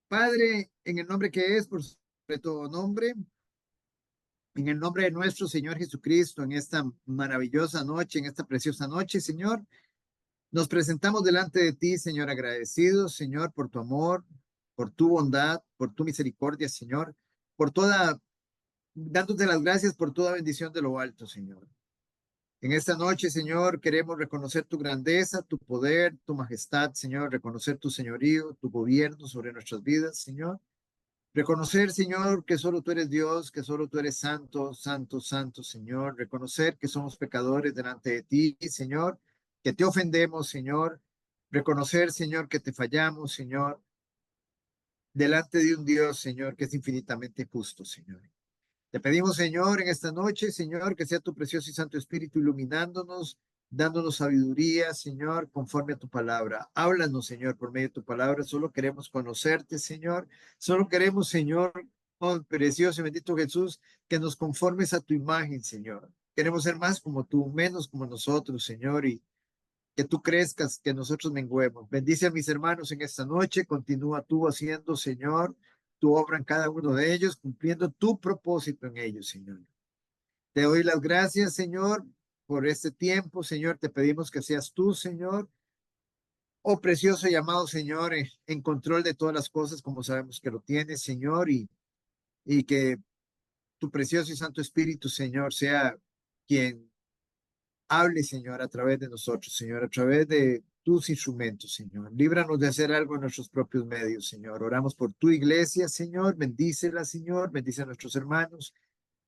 Padre, en el nombre que es, por sobre todo nombre, en el nombre de nuestro Señor Jesucristo, en esta maravillosa noche, en esta preciosa noche, Señor, nos presentamos delante de ti, Señor, agradecidos, Señor, por tu amor, por tu bondad, por tu misericordia, Señor, por toda, dándote las gracias por toda bendición de lo alto, Señor. En esta noche, Señor, queremos reconocer tu grandeza, tu poder, tu majestad, Señor, reconocer tu señorío, tu gobierno sobre nuestras vidas, Señor. Reconocer, Señor, que solo tú eres Dios, que solo tú eres santo, santo, santo, Señor. Reconocer que somos pecadores delante de ti, Señor, que te ofendemos, Señor. Reconocer, Señor, que te fallamos, Señor, delante de un Dios, Señor, que es infinitamente justo, Señor. Te pedimos, Señor, en esta noche, Señor, que sea tu precioso y santo Espíritu iluminándonos, dándonos sabiduría, Señor, conforme a tu palabra. Háblanos, Señor, por medio de tu palabra. Solo queremos conocerte, Señor. Solo queremos, Señor, oh precioso y bendito Jesús, que nos conformes a tu imagen, Señor. Queremos ser más como tú, menos como nosotros, Señor, y que tú crezcas, que nosotros menguemos. Bendice a mis hermanos en esta noche. Continúa tú haciendo, Señor, tu obra en cada uno de ellos, cumpliendo tu propósito en ellos, Señor. Te doy las gracias, Señor, por este tiempo, Señor. Te pedimos que seas tú, Señor, oh precioso y amado Señor, en control de todas las cosas, como sabemos que lo tienes, Señor, y que tu precioso y santo Espíritu, Señor, sea quien hable, Señor, a través de nosotros, Señor, a través de tus instrumentos, Señor. Líbranos de hacer algo en nuestros propios medios, Señor. Oramos por tu iglesia, Señor. Bendícela, Señor. Bendice a nuestros hermanos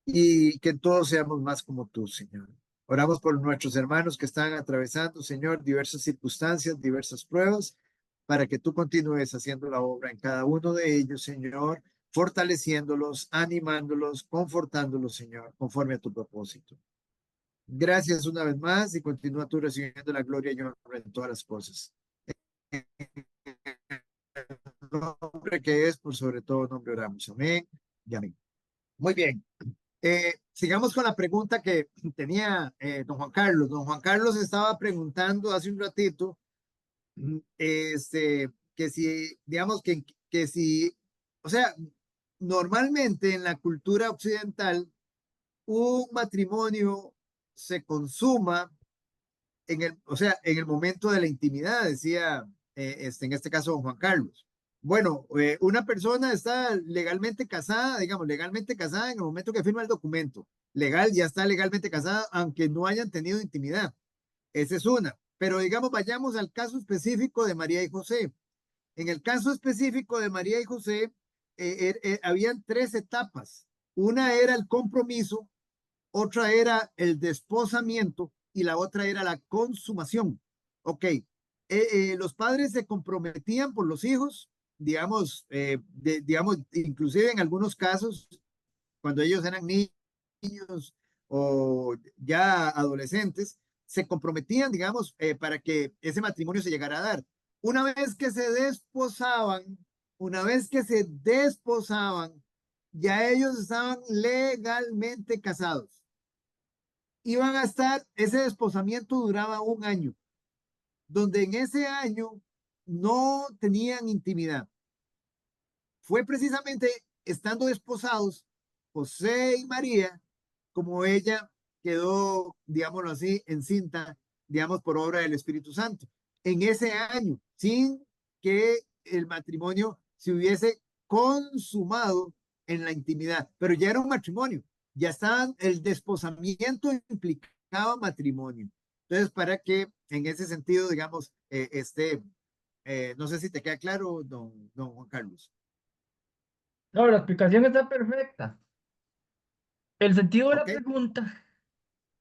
y que todos seamos más como tú, Señor. Oramos por nuestros hermanos que están atravesando, Señor, diversas circunstancias, diversas pruebas, para que tú continúes haciendo la obra en cada uno de ellos, Señor, fortaleciéndolos, animándolos, confortándolos, Señor, conforme a tu propósito. Gracias una vez más y continúa tú recibiendo la gloria y honra en todas las cosas. El nombre que es, por sobre todo nombre oramos. Amén y amén. Muy bien. Sigamos con la pregunta que tenía don Juan Carlos. Don Juan Carlos estaba preguntando hace un ratito, que si, digamos, que si, o sea, normalmente en la cultura occidental, un matrimonio se consuma o sea, en el momento de la intimidad, decía, en este caso, don Juan Carlos. Bueno, una persona está legalmente casada, digamos, legalmente casada en el momento que firma el documento. Legal, ya está legalmente casada, aunque no hayan tenido intimidad. Esa es una. Pero digamos, vayamos al caso específico de María y José. En el caso específico de María y José, habían tres etapas. Una era el compromiso, otra era el desposamiento y la otra era la consumación. Ok, los padres se comprometían por los hijos, digamos, digamos, inclusive en algunos casos, cuando ellos eran niños o ya adolescentes, se comprometían, digamos, para que ese matrimonio se llegara a dar. Una vez que se desposaban, una vez que se desposaban, ya ellos estaban legalmente casados. Iban a estar, ese desposamiento duraba un año, donde en ese año no tenían intimidad. Fue precisamente estando desposados José y María, como ella quedó, digámoslo así, encinta, digamos, por obra del Espíritu Santo. En ese año, sin que el matrimonio se hubiese consumado en la intimidad, pero ya era un matrimonio, ya estaban, el desposamiento implicaba matrimonio. Entonces, para que en ese sentido, digamos, no sé si te queda claro, don Juan Carlos. No, la explicación está perfecta. El sentido de la ¿Ok? pregunta,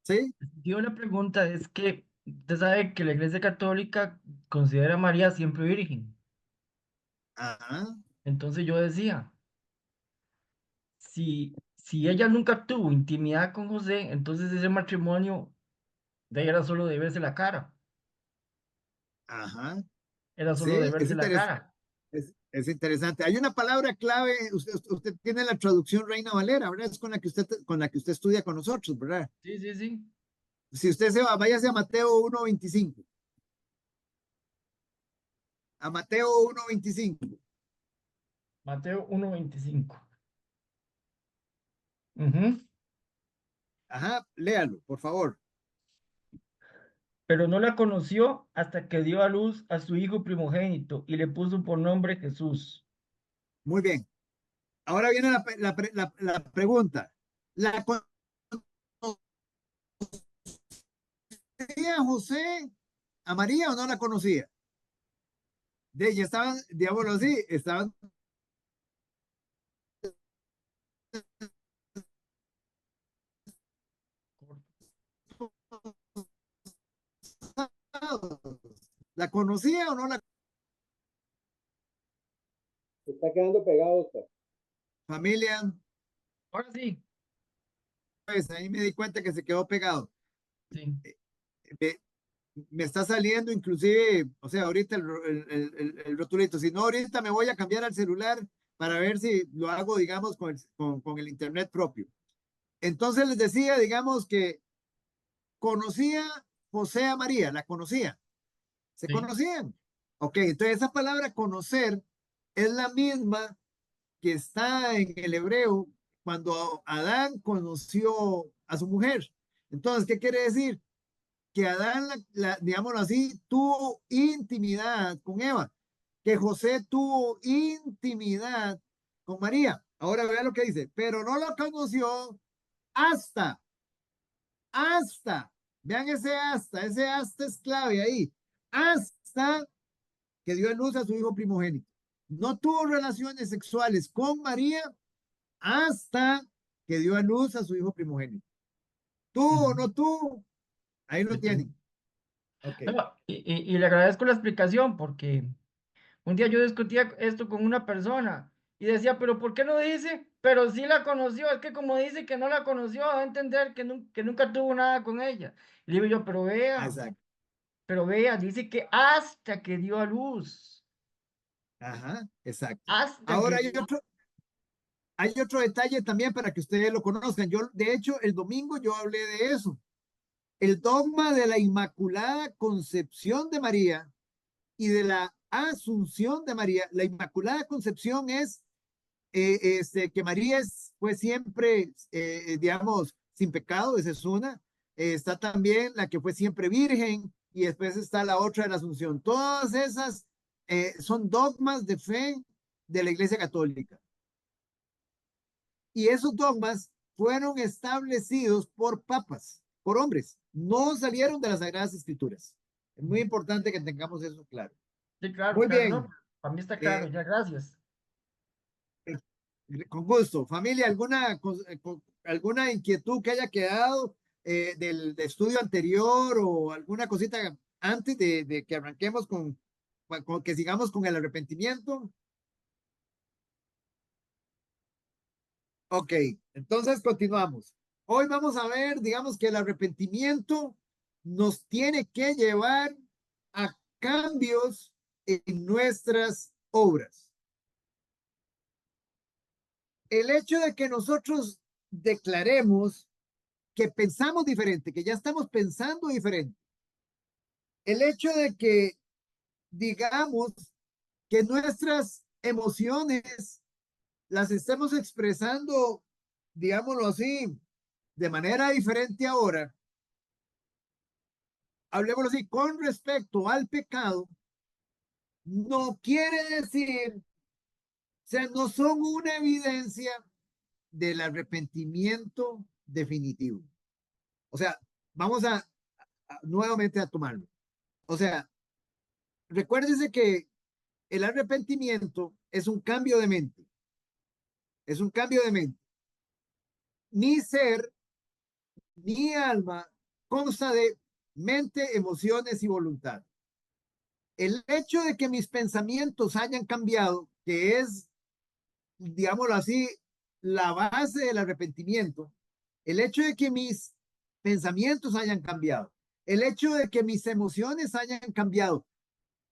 ¿Sí? el sentido de la pregunta es que usted sabe que la Iglesia Católica considera a María siempre virgen. Ajá, Entonces yo decía, si ella nunca tuvo intimidad con José, entonces ese matrimonio de ella era solo de verse la cara. ajá. Era Sí, solo de verse la cara. es interesante. Hay una palabra clave, usted tiene la traducción Reina Valera, ¿verdad? Es con la que usted estudia con nosotros, ¿verdad? Sí, sí, sí. Si usted se va, váyase a Mateo 1:25. A Mateo 1:25. Mateo 1:25. Ujú. Ajá, léalo, por favor. Pero no la conoció hasta que dio a luz a su hijo primogénito y le puso por nombre Jesús. Muy bien. Ahora viene la pregunta. ¿La conocía José a María o no la conocía? De ella estaban, digámoslo así, estaban ¿La conocía o no la Se está quedando pegado, Oscar. familia? Ahora sí, Pues ahí me di cuenta que se quedó pegado. sí, Me, me está saliendo inclusive, o sea, ahorita el rotulito. Si no, ahorita me voy a cambiar al celular para ver si lo hago, digamos, con el internet propio. Entonces les decía, digamos, que conocía José a María, la conocía, se sí, conocían. Ok, entonces esa palabra conocer es la misma que está en el hebreo cuando Adán conoció a su mujer. Entonces, ¿qué quiere decir? Que Adán, digámoslo así, tuvo intimidad con Eva, que José tuvo intimidad con María. Ahora vea lo que dice, pero no lo conoció hasta, hasta, vean ese hasta es clave ahí, hasta que dio a luz a su hijo primogénito. No tuvo relaciones sexuales con María hasta que dio a luz a su hijo primogénito. ¿Tuvo o ujú, no tuvo? Ahí lo sí, tú. tienen. Ok, No, y le agradezco la explicación porque un día yo discutía esto con una persona y decía, pero ¿por qué no dice? Pero sí la conoció, es que como dice que no la conoció, va a entender que, que nunca tuvo nada con ella. Y digo yo, exacto. pero vea, dice que hasta que dio a luz, Ajá, exacto. hasta que Ahora dio. hay otro detalle también para que ustedes lo conozcan. Yo, de hecho, el domingo yo hablé de eso. El dogma de la Inmaculada Concepción de María y de la Asunción de María. La Inmaculada Concepción es que María fue siempre, digamos, sin pecado, esa es una. Está también la que fue siempre virgen y después está la otra de la Asunción. Todas esas son dogmas de fe de la Iglesia Católica. Y esos dogmas fueron establecidos por papas, por hombres, no salieron de las Sagradas Escrituras. Es muy importante que tengamos eso claro. Sí, claro, Muy claro, no, bien, para mí está claro, eh, ya, gracias. eh, con gusto. Familia, ¿alguna inquietud que haya quedado del estudio anterior o alguna cosita antes de que arranquemos con que sigamos con el arrepentimiento? Ok, entonces continuamos. Hoy vamos a ver, digamos que el arrepentimiento nos tiene que llevar a cambios en nuestras obras. El hecho de que nosotros declaremos que pensamos diferente, que ya estamos pensando diferente, el hecho de que digamos que nuestras emociones las estemos expresando, digámoslo así, de manera diferente ahora, hablemoslo así, con respecto al pecado, no quiere decir, o sea, no son una evidencia del arrepentimiento definitivo. O sea, vamos nuevamente a tomarlo. O sea, recuérdese que el arrepentimiento es un cambio de mente, es un cambio de mente. Mi ser, mi alma consta de mente, emociones y voluntad. El hecho de que mis pensamientos hayan cambiado, que es, digámoslo así, la base del arrepentimiento, el hecho de que mis pensamientos hayan cambiado, el hecho de que mis emociones hayan cambiado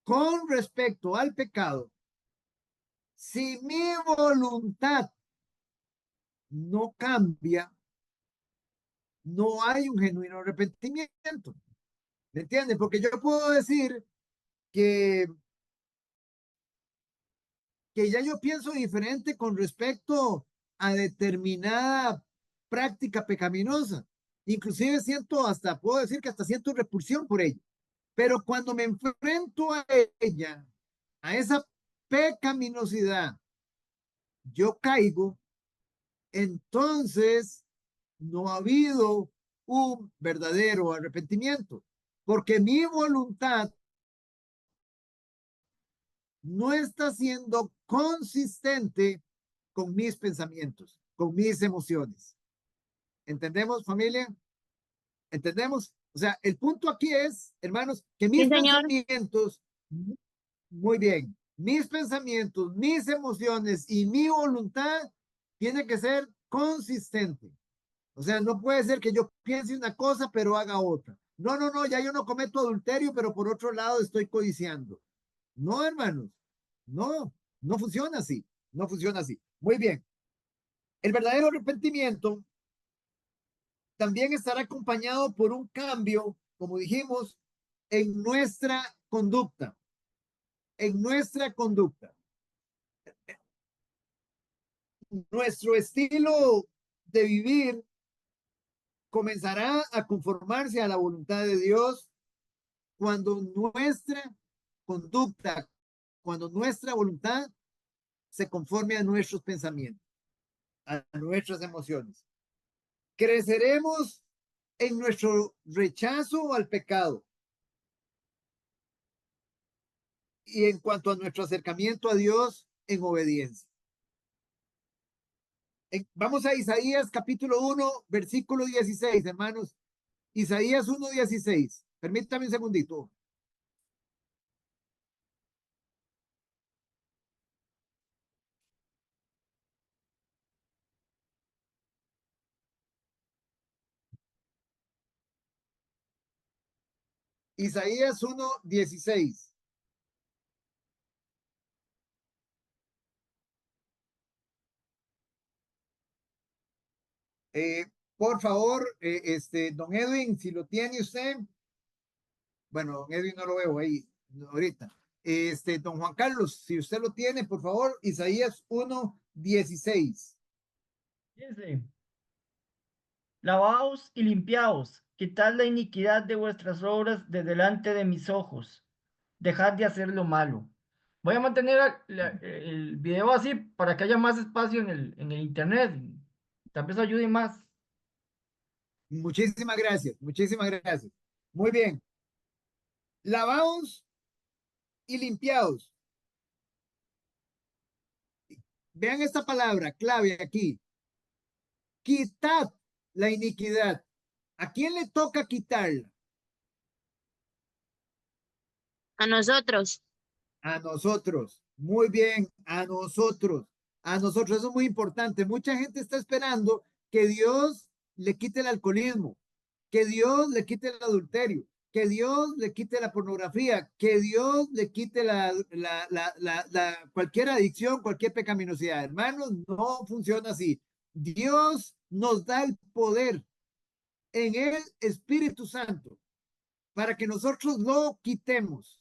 con respecto al pecado, si mi voluntad no cambia, no hay un genuino arrepentimiento. ¿Me entiendes? Porque yo puedo decir que, que ya yo pienso diferente con respecto a determinada práctica pecaminosa. Inclusive siento hasta, puedo decir que hasta siento repulsión por ella. Pero cuando me enfrento a ella, a esa pecaminosidad, yo caigo, entonces no ha habido un verdadero arrepentimiento, porque mi voluntad no está siendo consistente con mis pensamientos, con mis emociones. ¿Entendemos, familia? ¿Entendemos? O sea, el punto aquí es, hermanos, que mis Sí, señor. pensamientos, muy bien, mis pensamientos, mis emociones y mi voluntad tiene que ser consistente. O sea, no puede ser que yo piense una cosa pero haga otra. No, no, no, ya yo no cometo adulterio, pero por otro lado estoy codiciando. No, hermanos, no, no funciona así, no funciona así. Muy bien. El verdadero arrepentimiento también estará acompañado por un cambio, como dijimos, en nuestra conducta, en nuestra conducta. Nuestro estilo de vivir comenzará a conformarse a la voluntad de Dios cuando nuestra conducta, cuando nuestra voluntad se conforme a nuestros pensamientos, a nuestras emociones. Creceremos en nuestro rechazo al pecado y en cuanto a nuestro acercamiento a Dios en obediencia. Vamos a Isaías capítulo 1, versículo 16, hermanos. Isaías 1:16. Permítame un segundito. Isaías 1:16. Por favor, don Edwin, si lo tiene usted, bueno, don Edwin no lo veo ahí ahorita. Don Juan Carlos, si usted lo tiene, por favor, Isaías 1:16. Dice, lavaos y limpiaos, quitad la iniquidad de vuestras obras de delante de mis ojos, dejad de hacer lo malo. Voy a mantener el video así para que haya más espacio en el internet. Tal vez ayude más. Muchísimas gracias, muchísimas gracias. Muy bien. Lavaos y limpiaos. Vean esta palabra clave aquí. Quitad la iniquidad. ¿A quién le toca quitarla? A nosotros. A nosotros. Muy bien, a nosotros. A nosotros. Eso es muy importante. Mucha gente está esperando que Dios le quite el alcoholismo, que Dios le quite el adulterio, que Dios le quite la pornografía, que Dios le quite cualquier adicción, cualquier pecaminosidad. Hermanos, no funciona así. Dios nos da el poder en el Espíritu Santo para que nosotros lo quitemos.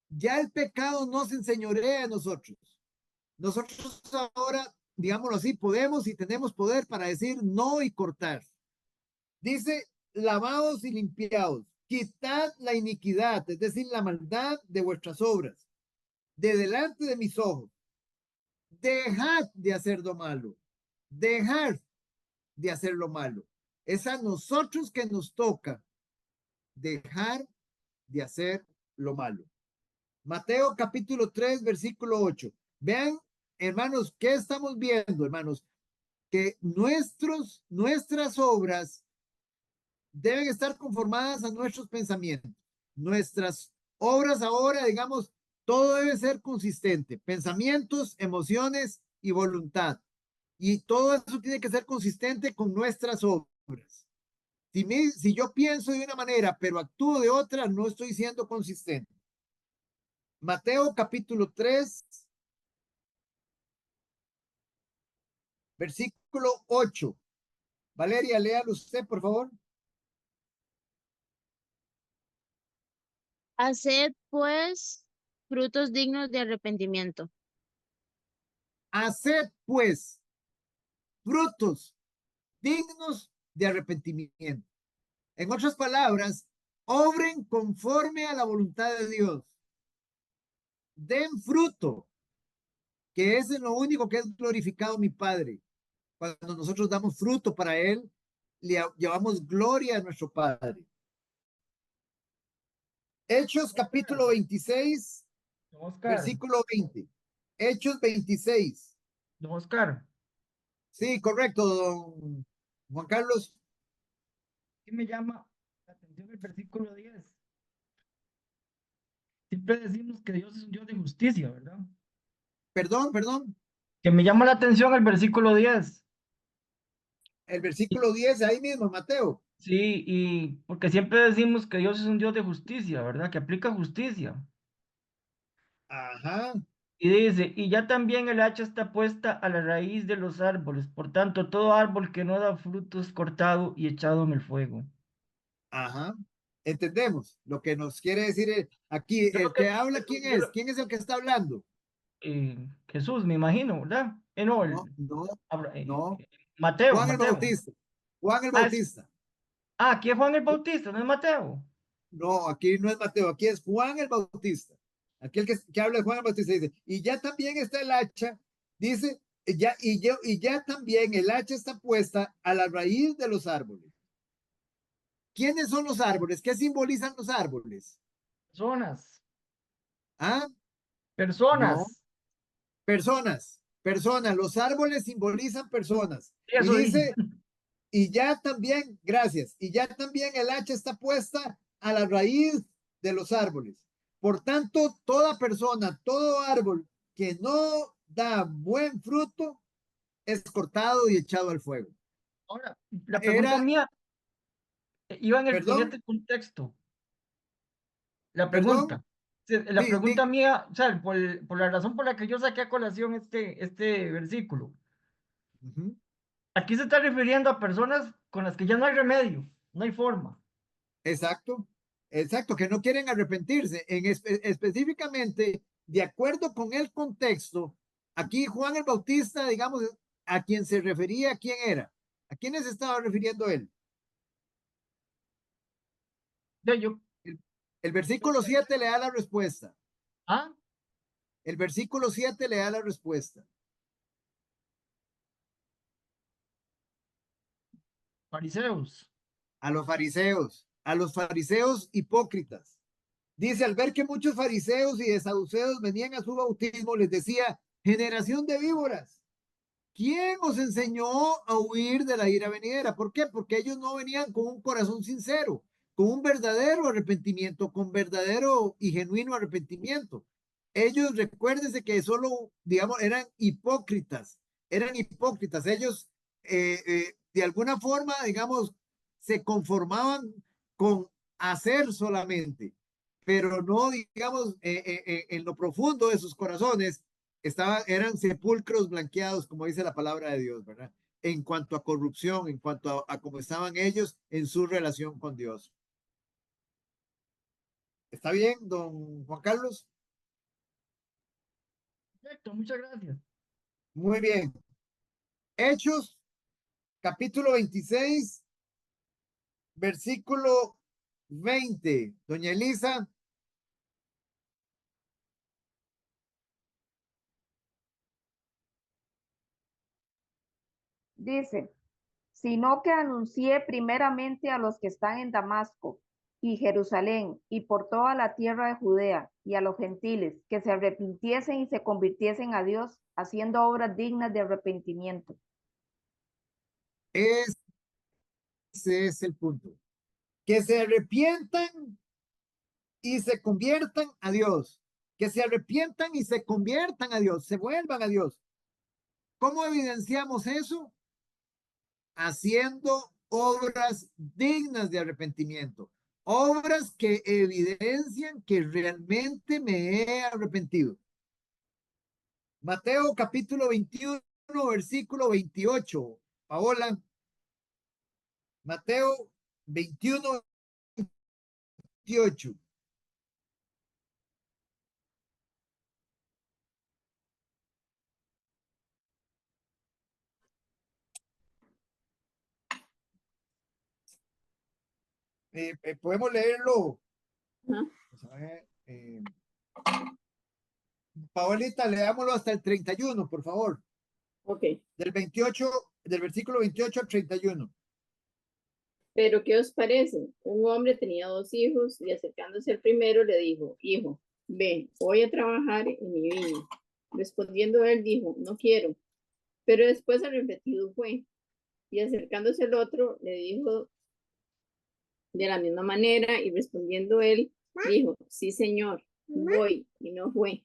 Ya el pecado no se enseñorea a nosotros. Nosotros ahora, digámoslo así, podemos y tenemos poder para decir no y cortar. Dice, lavaos y limpiaos, quitad la iniquidad, es decir, la maldad de vuestras obras, de delante de mis ojos. Dejad de hacer lo malo, dejad de hacer lo malo. Es a nosotros que nos toca dejar de hacer lo malo. Mateo capítulo 3, versículo 8. Vean, hermanos, ¿qué estamos viendo, hermanos? Que nuestras obras deben estar conformadas a nuestros pensamientos. Nuestras obras ahora, digamos, todo debe ser consistente. Pensamientos, emociones y voluntad. Y todo eso tiene que ser consistente con nuestras obras. Si yo pienso de una manera, pero actúo de otra, no estoy siendo consistente. Mateo capítulo 3, versículo 8. Valeria, léalo usted, por favor. Haced, pues, frutos dignos de arrepentimiento. Haced pues frutos dignos de arrepentimiento. En otras palabras, obren conforme a la voluntad de Dios. Den fruto, que es lo único que es glorificado mi Padre. Cuando nosotros damos fruto para Él, le llevamos gloria a nuestro Padre. Hechos capítulo 26, Don Oscar, versículo 20. Hechos 26. don Oscar, Sí, correcto, don Juan Carlos. ¿qué me llama la atención el versículo 10? Siempre decimos que Dios es un Dios de justicia, ¿verdad? Perdón. Que me llama la atención el versículo 10. El versículo 10, ahí mismo, Mateo. Sí, y porque siempre decimos que Dios es un Dios de justicia, ¿verdad? Que aplica justicia. Ajá, Y dice, y ya también el hacha está puesta a la raíz de los árboles, por tanto, todo árbol que no da frutos cortado y echado en el fuego. ajá. Entendemos lo que nos quiere decir aquí. Yo lo El que, que habla, ¿quién yo es? lo- ¿Quién es el que está hablando? Jesús, me imagino, ¿verdad? No, No, no, no. Mateo, Juan el Mateo. Bautista. Juan el Ah, Bautista. aquí es Juan el Bautista, no es Mateo. No, aquí no es Mateo, aquí es Juan el Bautista. Aquí el que habla de Juan el Bautista dice, y ya también está el hacha, dice, y ya también el hacha está puesta a la raíz de los árboles. ¿Quiénes son los árboles? ¿Qué simbolizan los árboles? Personas, Ah, no, personas. personas. Los árboles simbolizan personas. Y Eso dije. dice, y ya también, gracias, y ya también el hacha está puesta a la raíz de los árboles. Por tanto, toda persona, todo árbol que no da buen fruto es cortado y echado al fuego. Ahora, la pregunta Era, mía iba en perdón, este contexto. La perdón, pregunta. Sí, la sí, pregunta mía, o sea, por la razón por la que yo saqué a colación este versículo. ujú, Aquí se está refiriendo a personas con las que ya no hay remedio, no hay forma. exacto, exacto, que no quieren arrepentirse. Específicamente, de acuerdo con el contexto, aquí Juan el Bautista, digamos, a quien se refería, ¿a quién era? ¿A quiénes se estaba refiriendo él? Yo, El versículo 7 le da la respuesta. ah, El versículo 7 le da la respuesta. fariseos. A los fariseos hipócritas. Dice, al ver que muchos fariseos y de saduceos venían a su bautismo, les decía, generación de víboras, ¿quién os enseñó a huir de la ira venidera? ¿Por qué? Porque ellos no venían con un corazón sincero, con un verdadero arrepentimiento, con verdadero y genuino arrepentimiento. Ellos, recuérdense que solo, digamos, eran hipócritas. Ellos, de alguna forma, digamos, se conformaban con hacer solamente, pero no, digamos, en lo profundo de sus corazones eran sepulcros blanqueados, como dice la palabra de Dios, ¿verdad? En cuanto a corrupción, en cuanto a cómo estaban ellos en su relación con Dios. ¿Está bien, don Juan Carlos? Perfecto, muchas gracias. Muy bien. Hechos, capítulo 26, versículo 20. Doña Elisa. Dice, sino que anuncié primeramente a los que están en Damasco y Jerusalén y por toda la tierra de Judea y a los gentiles que se arrepintiesen y se convirtiesen a Dios haciendo obras dignas de arrepentimiento. Ese es el punto. Que se arrepientan y se conviertan a Dios. Que se arrepientan y se conviertan a Dios, se vuelvan a Dios. ¿Cómo evidenciamos eso? Haciendo obras dignas de arrepentimiento, obras que evidencian que realmente me he arrepentido. Mateo capítulo 21, versículo 28. Paola, Mateo 21, 28. podemos leerlo. Ajá. Vamos a ver, Paolita, leámoslo hasta el 31, por favor. Ok. Del 28, del versículo 28 al 31. Pero ¿qué os parece? Un hombre tenía 2 hijos y acercándose al primero le dijo, hijo, ven, voy a trabajar en mi viña. Respondiendo él dijo, no quiero. Pero después arrepentido fue. Y acercándose el otro le dijo de la misma manera y respondiendo él dijo, sí señor, voy, y no fue.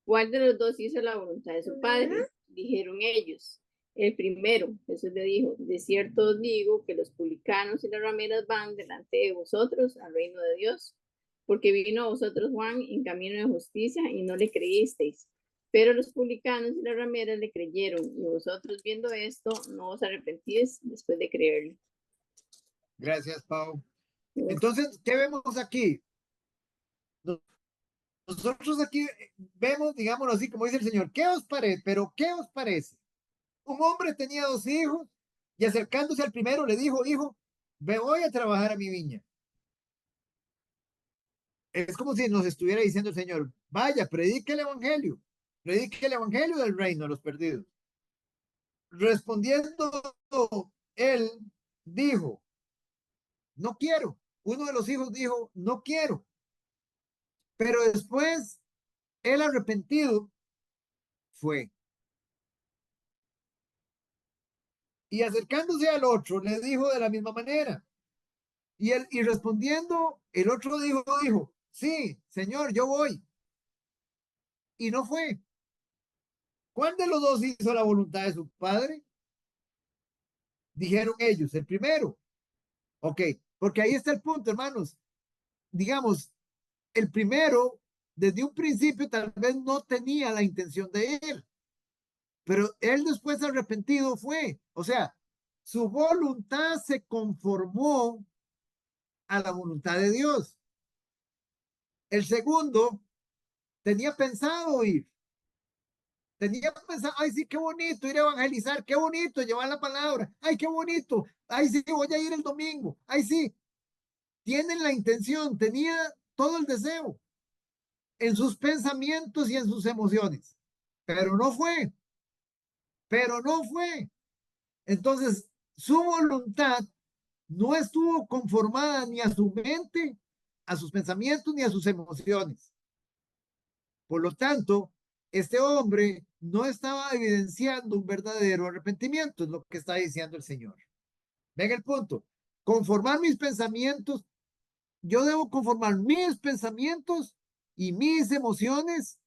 ¿Cuál de los dos hizo la voluntad de su padre? Dijeron ellos. El primero. Jesús le dijo, de cierto os digo que los publicanos y las rameras van delante de vosotros al reino de Dios, porque vino a vosotros Juan en camino de justicia y no le creísteis. Pero los publicanos y las rameras le creyeron, y vosotros viendo esto no os arrepentís después de creerle. Gracias, Pau. Entonces, ¿qué vemos aquí? Nosotros aquí vemos, digámoslo así, como dice el Señor, ¿qué os parece? Pero ¿qué os parece? Un hombre tenía 2 hijos y acercándose al primero le dijo, hijo, me voy a trabajar a mi viña. Es como si nos estuviera diciendo el Señor, vaya, predique el evangelio del reino a los perdidos. Respondiendo, él dijo, no quiero. Uno de los hijos dijo, no quiero. Pero después, él arrepentido fue. Y acercándose al otro, le dijo de la misma manera. Y respondiendo, el otro dijo, sí, Señor, yo voy. Y no fue. ¿Cuál de los dos hizo la voluntad de su padre? Dijeron ellos, el primero. Ok, porque ahí está el punto, hermanos. Digamos, el primero, desde un principio, tal vez no tenía la intención de él. Pero él después arrepentido fue. O sea, su voluntad se conformó a la voluntad de Dios. El segundo tenía pensado ir. Tenía pensado, ay, sí, qué bonito ir a evangelizar, qué bonito llevar la palabra, ay, qué bonito, ay, sí, voy a ir el domingo, ay, sí. Tienen la intención, tenía todo el deseo en sus pensamientos y en sus emociones, pero no fue. Entonces, su voluntad no estuvo conformada ni a su mente, a sus pensamientos, ni a sus emociones. Por lo tanto, este hombre no estaba evidenciando un verdadero arrepentimiento, es lo que está diciendo el Señor. Ven el punto. Conformar mis pensamientos, yo debo conformar mis pensamientos y mis emociones,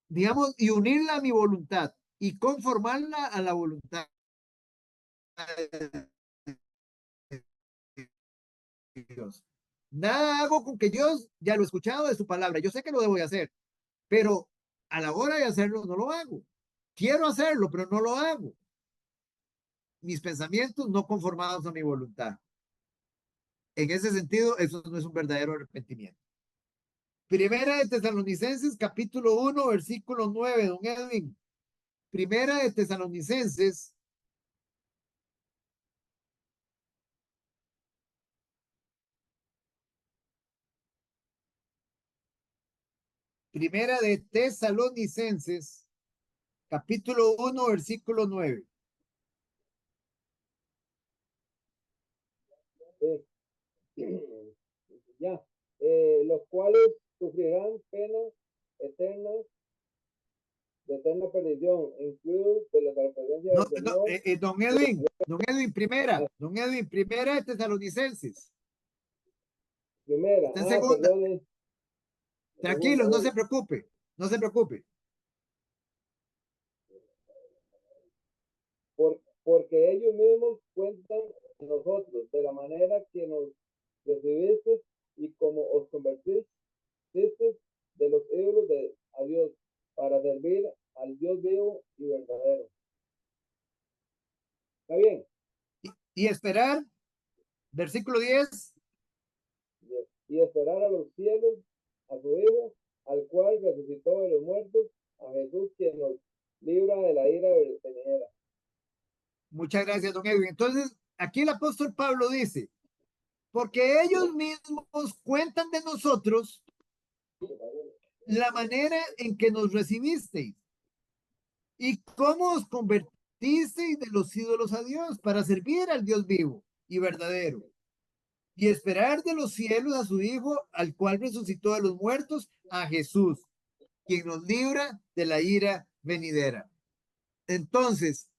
digamos, y unirla a mi voluntad y conformarla a la voluntad de Dios. Nada hago con que Dios ya lo he escuchado de su palabra. Yo sé que lo debo de hacer, pero a la hora de hacerlo no lo hago. Quiero hacerlo, pero no lo hago. Mis pensamientos no conformados a mi voluntad. En ese sentido, eso no es un verdadero arrepentimiento. Primera de Tesalonicenses, capítulo 1, versículo 9, don Edwin. Primera de Tesalonicenses. Primera de Tesalonicenses, capítulo 1, versículo 9. Ya, los cuales sufrirán penas eternas, de eterna perdición, incluidos de la presencia No, del no, Señor. don Edwin, primera de Tesalonicenses. Primera, Está en segunda. perdón. Tranquilo, no se preocupe, no se preocupe. Porque ellos mismos cuentan a nosotros de la manera que nos recibiste y como os convertiste de los ídolos a Dios para servir al Dios vivo y verdadero. ¿Está bien? Y esperar, versículo 10. Y esperar a los cielos, a su Hijo, al cual resucitó de los muertos, a Jesús, quien nos libra de la ira venidera. Muchas gracias, don Edwin. Entonces, aquí el apóstol Pablo dice, porque ellos mismos cuentan de nosotros la manera en que nos recibisteis y cómo os convertisteis de los ídolos a Dios para servir al Dios vivo y verdadero y esperar de los cielos a su Hijo, al cual resucitó de los muertos, a Jesús, quien nos libra de la ira venidera. Entonces,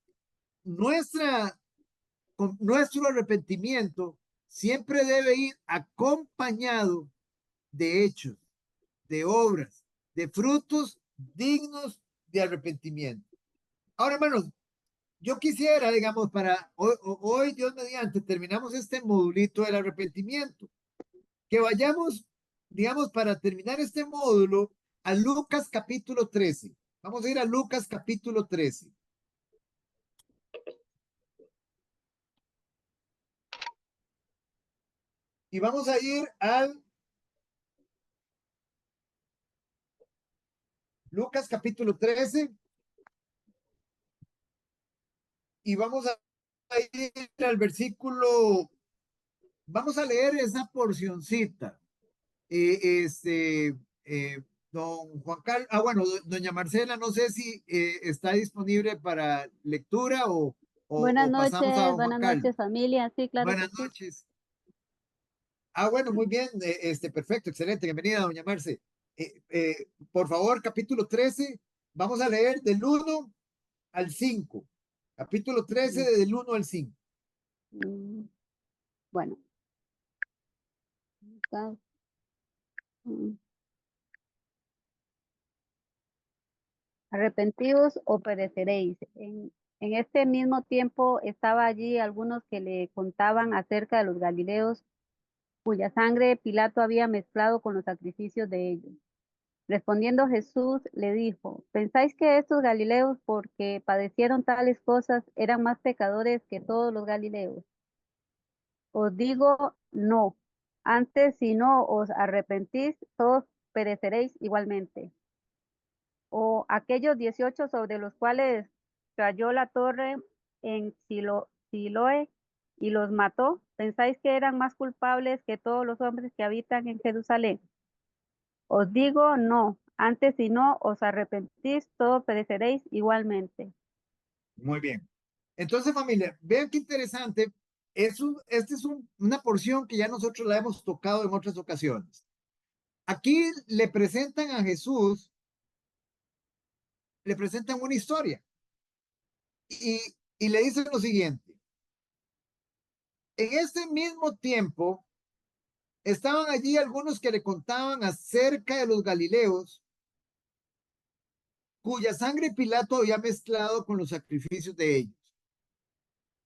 nuestro arrepentimiento siempre debe ir acompañado de hechos, de obras, de frutos dignos de arrepentimiento. Ahora, hermanos, yo quisiera, digamos, para hoy, Dios mediante, terminamos este modulito del arrepentimiento, que vayamos, digamos, para terminar este módulo, a Lucas capítulo 13. Vamos a ir a Lucas capítulo 13. Y vamos a ir al Lucas capítulo 13. Y vamos a ir al versículo, vamos a leer esa porcioncita. Don Juan Carlos, bueno, doña Marcela, no sé si está disponible para lectura o Buenas pasamos a don Juan noches Carlos. familia, sí, claro Buenas que sí. noches. Bueno, muy bien, perfecto, excelente, bienvenida, doña Marce. Por favor, capítulo 13, vamos a leer del 1 al 5. Capítulo 13, del 1 al 5. Bueno. Arrepentidos o pereceréis. En este mismo tiempo estaba allí algunos que le contaban acerca de los galileos, cuya sangre Pilato había mezclado con los sacrificios de ellos. Respondiendo Jesús le dijo: ¿pensáis que estos galileos, porque padecieron tales cosas, eran más pecadores que todos los galileos? Os digo, no. Antes, si no os arrepentís, todos pereceréis igualmente. O aquellos 18 sobre los cuales cayó la torre en Siloé y los mató, ¿pensáis que eran más culpables que todos los hombres que habitan en Jerusalén? Os digo, no. Antes, si no os arrepentís, todos pereceréis igualmente. Muy bien. Entonces, familia, vean qué interesante. Esta es una porción que ya nosotros la hemos tocado en otras ocasiones. Aquí le presentan a Jesús, le presentan una historia y le dicen lo siguiente. En este mismo tiempo, estaban allí algunos que le contaban acerca de los galileos, cuya sangre Pilato había mezclado con los sacrificios de ellos.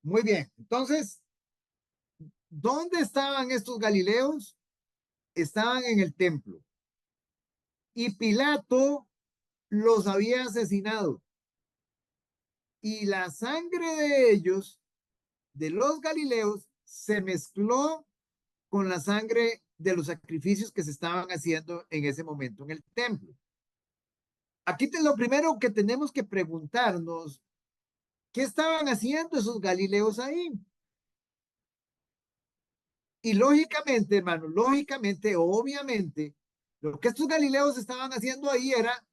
Muy bien, entonces, ¿dónde estaban estos galileos? Estaban en el templo. Y Pilato los había asesinado. Y la sangre de ellos, de los galileos, se mezcló con la sangre de los sacrificios que se estaban haciendo en ese momento en el templo. Aquí lo primero que tenemos que preguntarnos, ¿qué estaban haciendo esos galileos ahí? Y lógicamente, hermano, lógicamente, obviamente, lo que estos galileos estaban haciendo ahí era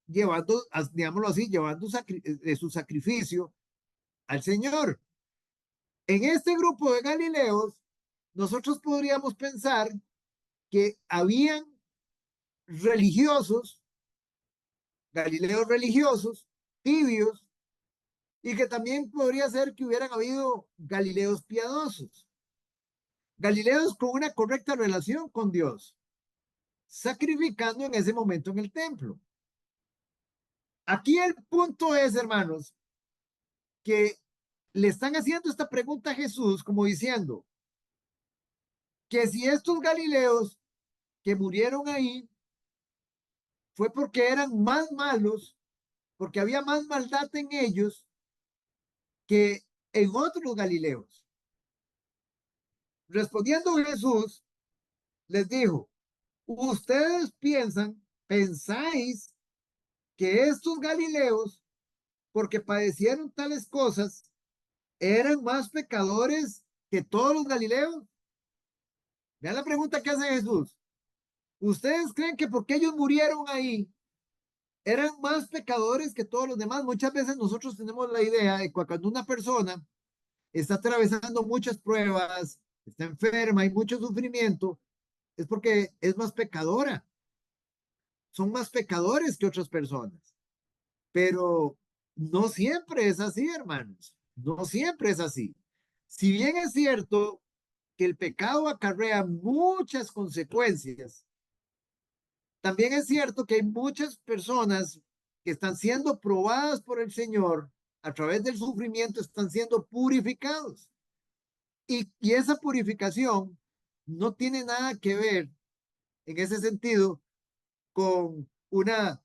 llevando, digámoslo así, llevando su sacrificio al Señor. En este grupo de galileos, nosotros podríamos pensar que habían religiosos, galileos religiosos, tibios, y que también podría ser que hubieran habido galileos piadosos, galileos con una correcta relación con Dios, sacrificando en ese momento en el templo. Aquí el punto es, hermanos, que le están haciendo esta pregunta a Jesús como diciendo que si estos galileos que murieron ahí fue porque eran más malos, porque había más maldad en ellos que en otros galileos. Respondiendo Jesús, les dijo: ustedes pensáis que estos galileos, porque padecieron tales cosas, eran más pecadores que todos los galileos. Vean la pregunta que hace Jesús. ¿Ustedes creen que porque ellos murieron ahí, eran más pecadores que todos los demás? Muchas veces nosotros tenemos la idea de que cuando una persona está atravesando muchas pruebas, está enferma y mucho sufrimiento, es porque es más pecadora. Son más pecadores que otras personas. Pero no siempre es así, hermanos. No siempre es así. Si bien es cierto que el pecado acarrea muchas consecuencias, también es cierto que hay muchas personas que están siendo probadas por el Señor a través del sufrimiento, están siendo purificados. Y esa purificación no tiene nada que ver en ese sentido con una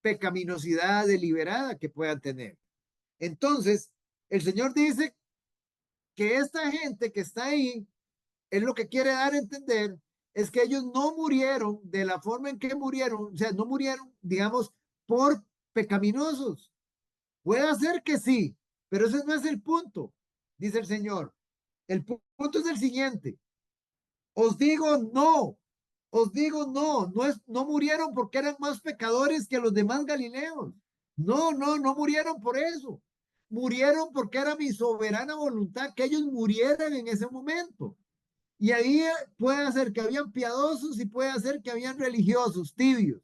pecaminosidad deliberada que puedan tener. Entonces, el Señor dice que esta gente que está ahí, es lo que quiere dar a entender, es que ellos no murieron de la forma en que murieron, o sea, no murieron, digamos, por pecaminosos. Puede ser que sí, pero ese no es el punto, dice el Señor. El punto es el siguiente. Os digo no, os digo no, no murieron porque eran más pecadores que los demás galileos. No, no, no murieron por eso. Murieron porque era mi soberana voluntad que ellos murieran en ese momento. Y ahí puede ser que habían piadosos y puede ser que habían religiosos, tibios.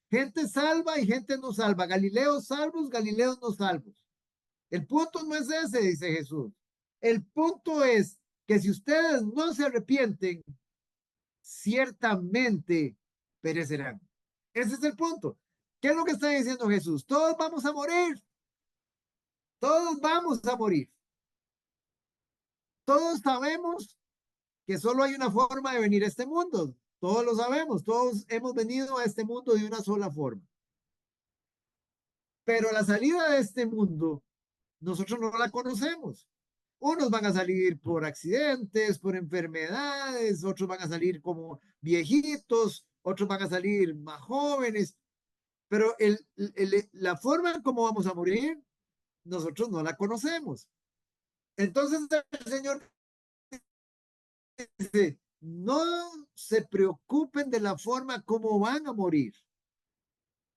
Gente salva y gente no salva. Galileos salvos, Galileos no salvos. El punto no es ese, dice Jesús. El punto es que si ustedes no se arrepienten, ciertamente perecerán. Ese es el punto. ¿Qué es lo que está diciendo Jesús? Todos vamos a morir. Todos vamos a morir. Todos sabemos que solo hay una forma de venir a este mundo. Todos lo sabemos. Todos hemos venido a este mundo de una sola forma. Pero la salida de este mundo, nosotros no la conocemos. Unos van a salir por accidentes, por enfermedades, otros van a salir como viejitos, otros van a salir más jóvenes, pero la forma en cómo vamos a morir, nosotros no la conocemos. Entonces el Señor dice, no se preocupen de la forma como van a morir,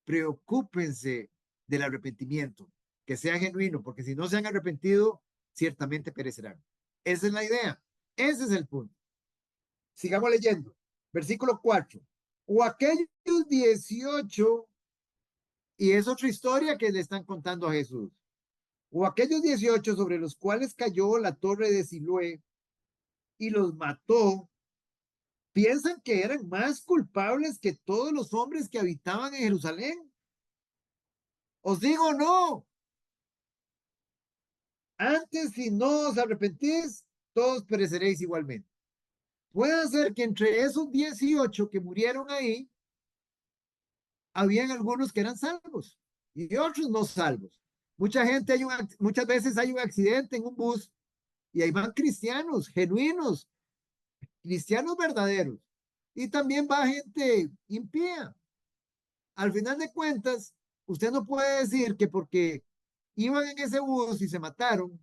preocúpense del arrepentimiento, que sea genuino, porque si no se han arrepentido, ciertamente perecerán. Esa es la idea, ese es el punto. Sigamos leyendo. Versículo 4. O aquellos 18, y es otra historia que le están contando a Jesús. O aquellos 18 sobre los cuales cayó la torre de Siloé y los mató, piensan que eran más culpables que todos los hombres que habitaban en Jerusalén. Os digo no. Antes, si no os arrepentís, todos pereceréis igualmente. Puede ser que entre esos 18 que murieron ahí, habían algunos que eran salvos y otros no salvos. Muchas veces hay un accidente en un bus y ahí van cristianos genuinos, cristianos verdaderos. Y también va gente impía. Al final de cuentas, usted no puede decir que porque iban en ese bus y se mataron,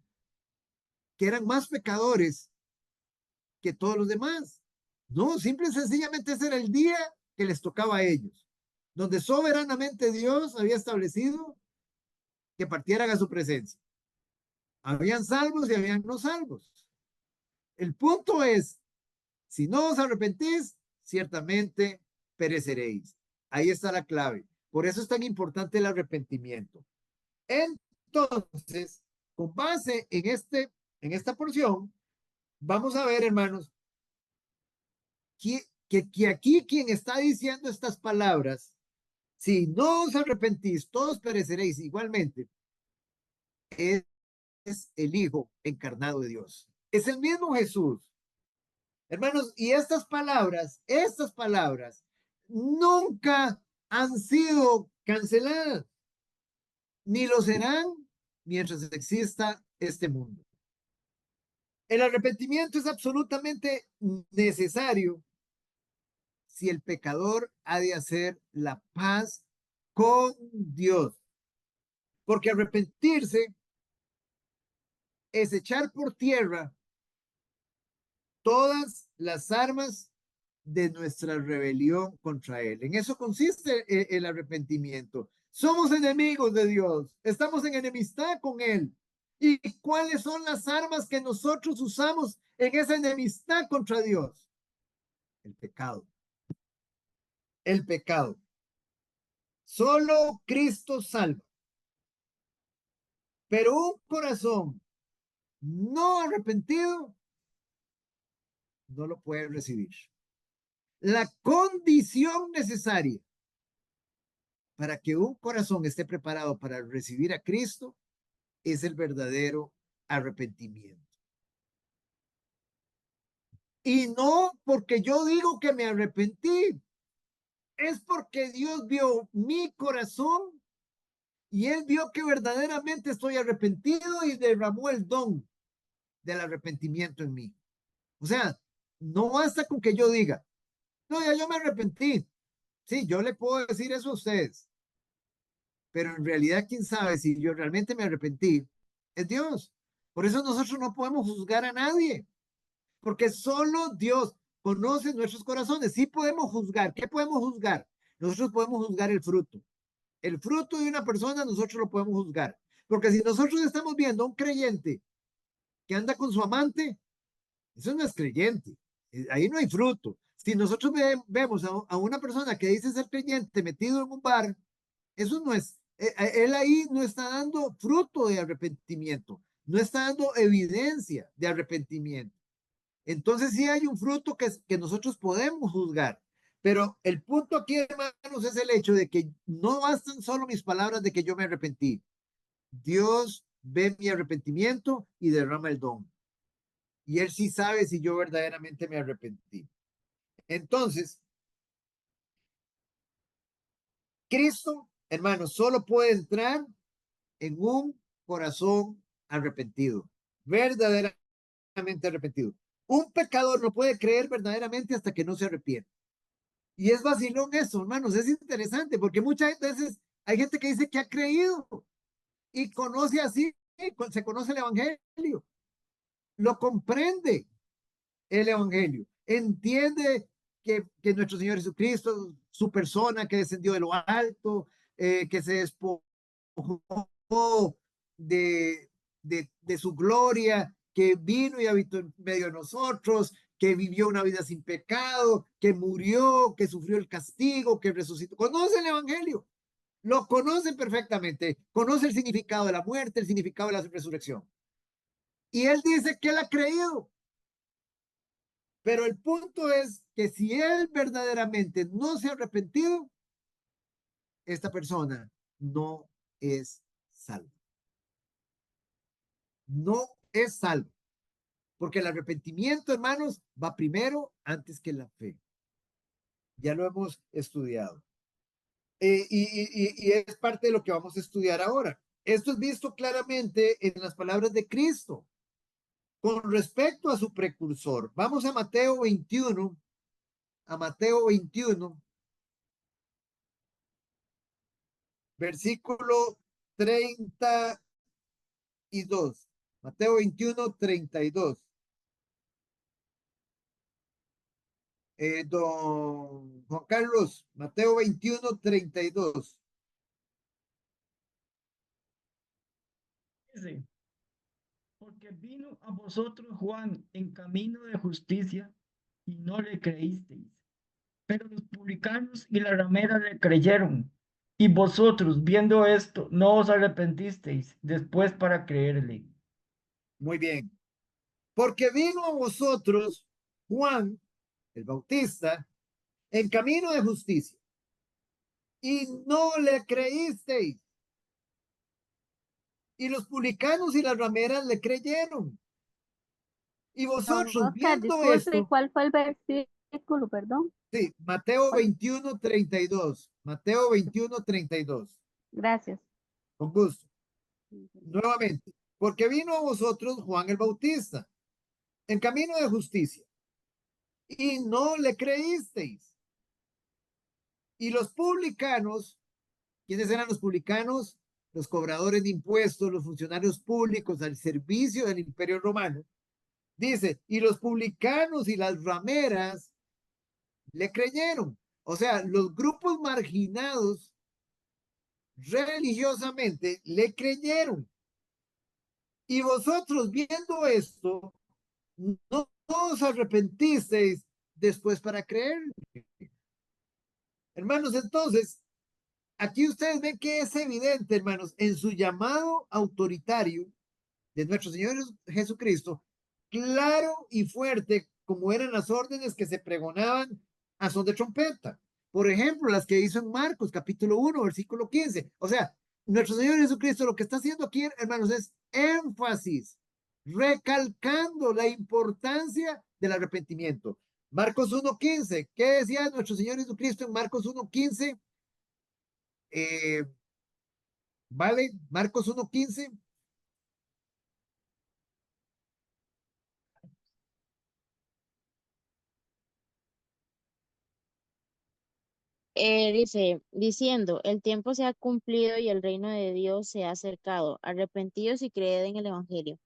que eran más pecadores que todos los demás. No, simple y sencillamente ese era el día que les tocaba a ellos, donde soberanamente Dios había establecido que partieran a su presencia. Habían salvos y habían no salvos. El punto es, si no os arrepentís, ciertamente pereceréis. Ahí está la clave. Por eso es tan importante el arrepentimiento. Entonces, con base en esta porción, vamos a ver, hermanos, que aquí quien está diciendo estas palabras, si no os arrepentís, todos pereceréis igualmente, es el Hijo encarnado de Dios. Es el mismo Jesús. Hermanos, y estas palabras nunca han sido canceladas, ni lo serán mientras exista este mundo. El arrepentimiento es absolutamente necesario si el pecador ha de hacer la paz con Dios. Porque arrepentirse es echar por tierra todas las armas de nuestra rebelión contra Él. En eso consiste el arrepentimiento. Somos enemigos de Dios, estamos en enemistad con Él. ¿Y cuáles son las armas que nosotros usamos en esa enemistad contra Dios? El pecado. El pecado. Solo Cristo salva. Pero un corazón no arrepentido no lo puede recibir. La condición necesaria para que un corazón esté preparado para recibir a Cristo es el verdadero arrepentimiento. Y no porque yo digo que me arrepentí, es porque Dios vio mi corazón y Él vio que verdaderamente estoy arrepentido y derramó el don del arrepentimiento en mí. O sea, no basta con que yo diga, no, ya yo me arrepentí. Sí, yo le puedo decir eso a ustedes. Pero en realidad, quién sabe si yo realmente me arrepentí, es Dios. Por eso nosotros no podemos juzgar a nadie, porque solo Dios conoce nuestros corazones. Sí podemos juzgar. ¿Qué podemos juzgar? Nosotros podemos juzgar el fruto. El fruto de una persona nosotros lo podemos juzgar. Porque si nosotros estamos viendo a un creyente que anda con su amante, eso no es creyente. Ahí no hay fruto. Si nosotros vemos a una persona que dice ser creyente metido en un bar, eso no es, él ahí no está dando fruto de arrepentimiento, no está dando evidencia de arrepentimiento. Entonces sí hay un fruto que nosotros podemos juzgar. Pero el punto aquí, hermanos, es el hecho de que no bastan solo mis palabras de que yo me arrepentí. Dios ve mi arrepentimiento y derrama el don. Y Él sí sabe si yo verdaderamente me arrepentí. Entonces, Cristo, hermanos, solo puede entrar en un corazón arrepentido, verdaderamente arrepentido. Un pecador no puede creer verdaderamente hasta que no se arrepiente. Y es vacilón eso, hermanos, es interesante porque muchas veces hay gente que dice que ha creído y conoce así, se conoce el evangelio, lo comprende el evangelio, entiende que nuestro Señor Jesucristo, su persona que descendió de lo alto, que se despojó de su gloria, que vino y habitó en medio de nosotros, que vivió una vida sin pecado, que murió, que sufrió el castigo, que resucitó. Conoce el evangelio, lo conocen perfectamente, conoce el significado de la muerte, el significado de la resurrección. Y él dice que él ha creído. Pero el punto es que si él verdaderamente no se ha arrepentido, esta persona no es salvo. No es salvo. Porque el arrepentimiento, hermanos, va primero antes que la fe. Ya lo hemos estudiado. Y es parte de lo que vamos a estudiar ahora. Esto es visto claramente en las palabras de Cristo con respecto a su precursor. Vamos a Mateo 21. A Mateo 21. Versículo 32. Mateo 21, 32. Don Juan Carlos, Mateo 21, 32. Dice, porque vino a vosotros Juan en camino de justicia y no le creísteis, pero los publicanos y las rameras le creyeron. Y vosotros, viendo esto, no os arrepentisteis después para creerle. Muy bien. Porque vino a vosotros Juan, el Bautista, en camino de justicia y no le creísteis. Y los publicanos y las rameras le creyeron. Y Don vosotros Oscar, viendo disculpe, esto, ¿cuál fue el versículo, perdón? sí, Mateo 21, 32. Mateo 21, 32. Gracias. Con gusto. Nuevamente, porque vino a vosotros Juan el Bautista en camino de justicia y no le creísteis. Y los publicanos, ¿quiénes eran los publicanos? Los cobradores de impuestos, los funcionarios públicos al servicio del imperio romano, Dice, y los publicanos y las rameras le creyeron. O sea, los grupos marginados religiosamente le creyeron. Y vosotros viendo esto, no os arrepentisteis después para creer. Hermanos, entonces, aquí ustedes ven que es evidente, hermanos, en su llamado autoritario de nuestro Señor Jesucristo, claro y fuerte como eran las órdenes que se pregonaban a son de trompeta. Por ejemplo, las que hizo en Marcos, capítulo 1, versículo 15. O sea, nuestro Señor Jesucristo lo que está haciendo aquí, hermanos, es énfasis, recalcando la importancia del arrepentimiento. Marcos 1:15. ¿Qué decía nuestro Señor Jesucristo en Marcos 1:15? ¿Vale? Marcos 1:15. Dice, diciendo, el tiempo se ha cumplido y el reino de Dios se ha acercado. Arrepentidos y creed en el Evangelio.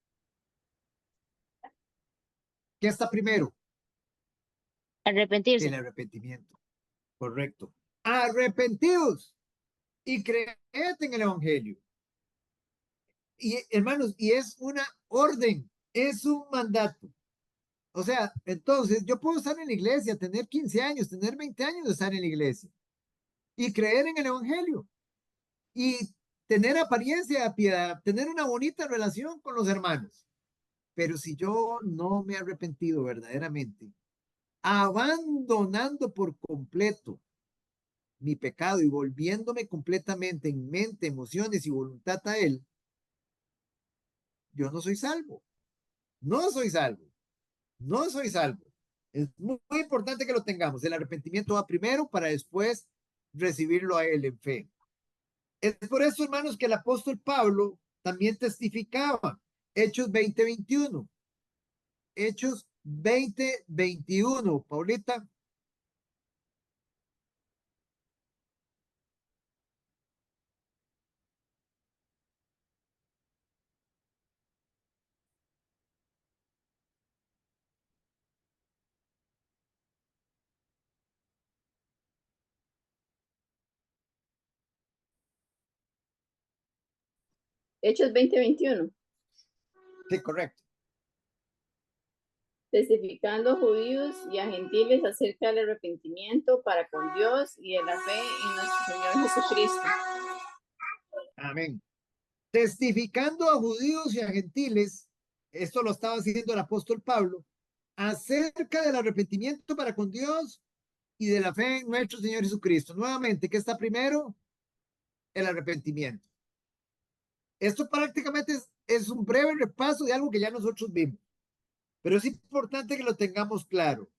¿Qué está primero? El Arrepentirse. arrepentimiento. Correcto. Arrepentidos y creed en el Evangelio. Y hermanos, y es una orden, es un mandato. O sea, entonces yo puedo estar en la iglesia, tener 15 años, tener 20 años de estar en la iglesia y creer en el Evangelio y tener apariencia de piedad, tener una bonita relación con los hermanos. Pero si yo no me he arrepentido verdaderamente, abandonando por completo mi pecado y volviéndome completamente en mente, emociones y voluntad a Él, yo no soy salvo. No soy salvo. No soy salvo. Es muy importante que lo tengamos. El arrepentimiento va primero para después recibirlo a Él en fe. Es por eso, hermanos, que el apóstol Pablo también testificaba. Hechos 20:21. Hechos 20:21. Paulita. Hechos 20:21. Sí, correcto. Testificando a judíos y a gentiles acerca del arrepentimiento para con Dios y de la fe en nuestro Señor Jesucristo. Amén. Testificando a judíos y a gentiles, esto lo estaba haciendo el apóstol Pablo, acerca del arrepentimiento para con Dios y de la fe en nuestro Señor Jesucristo. Nuevamente, ¿qué está primero? El arrepentimiento. Esto prácticamente es un breve repaso de algo que ya nosotros vimos, pero es importante que lo tengamos claro.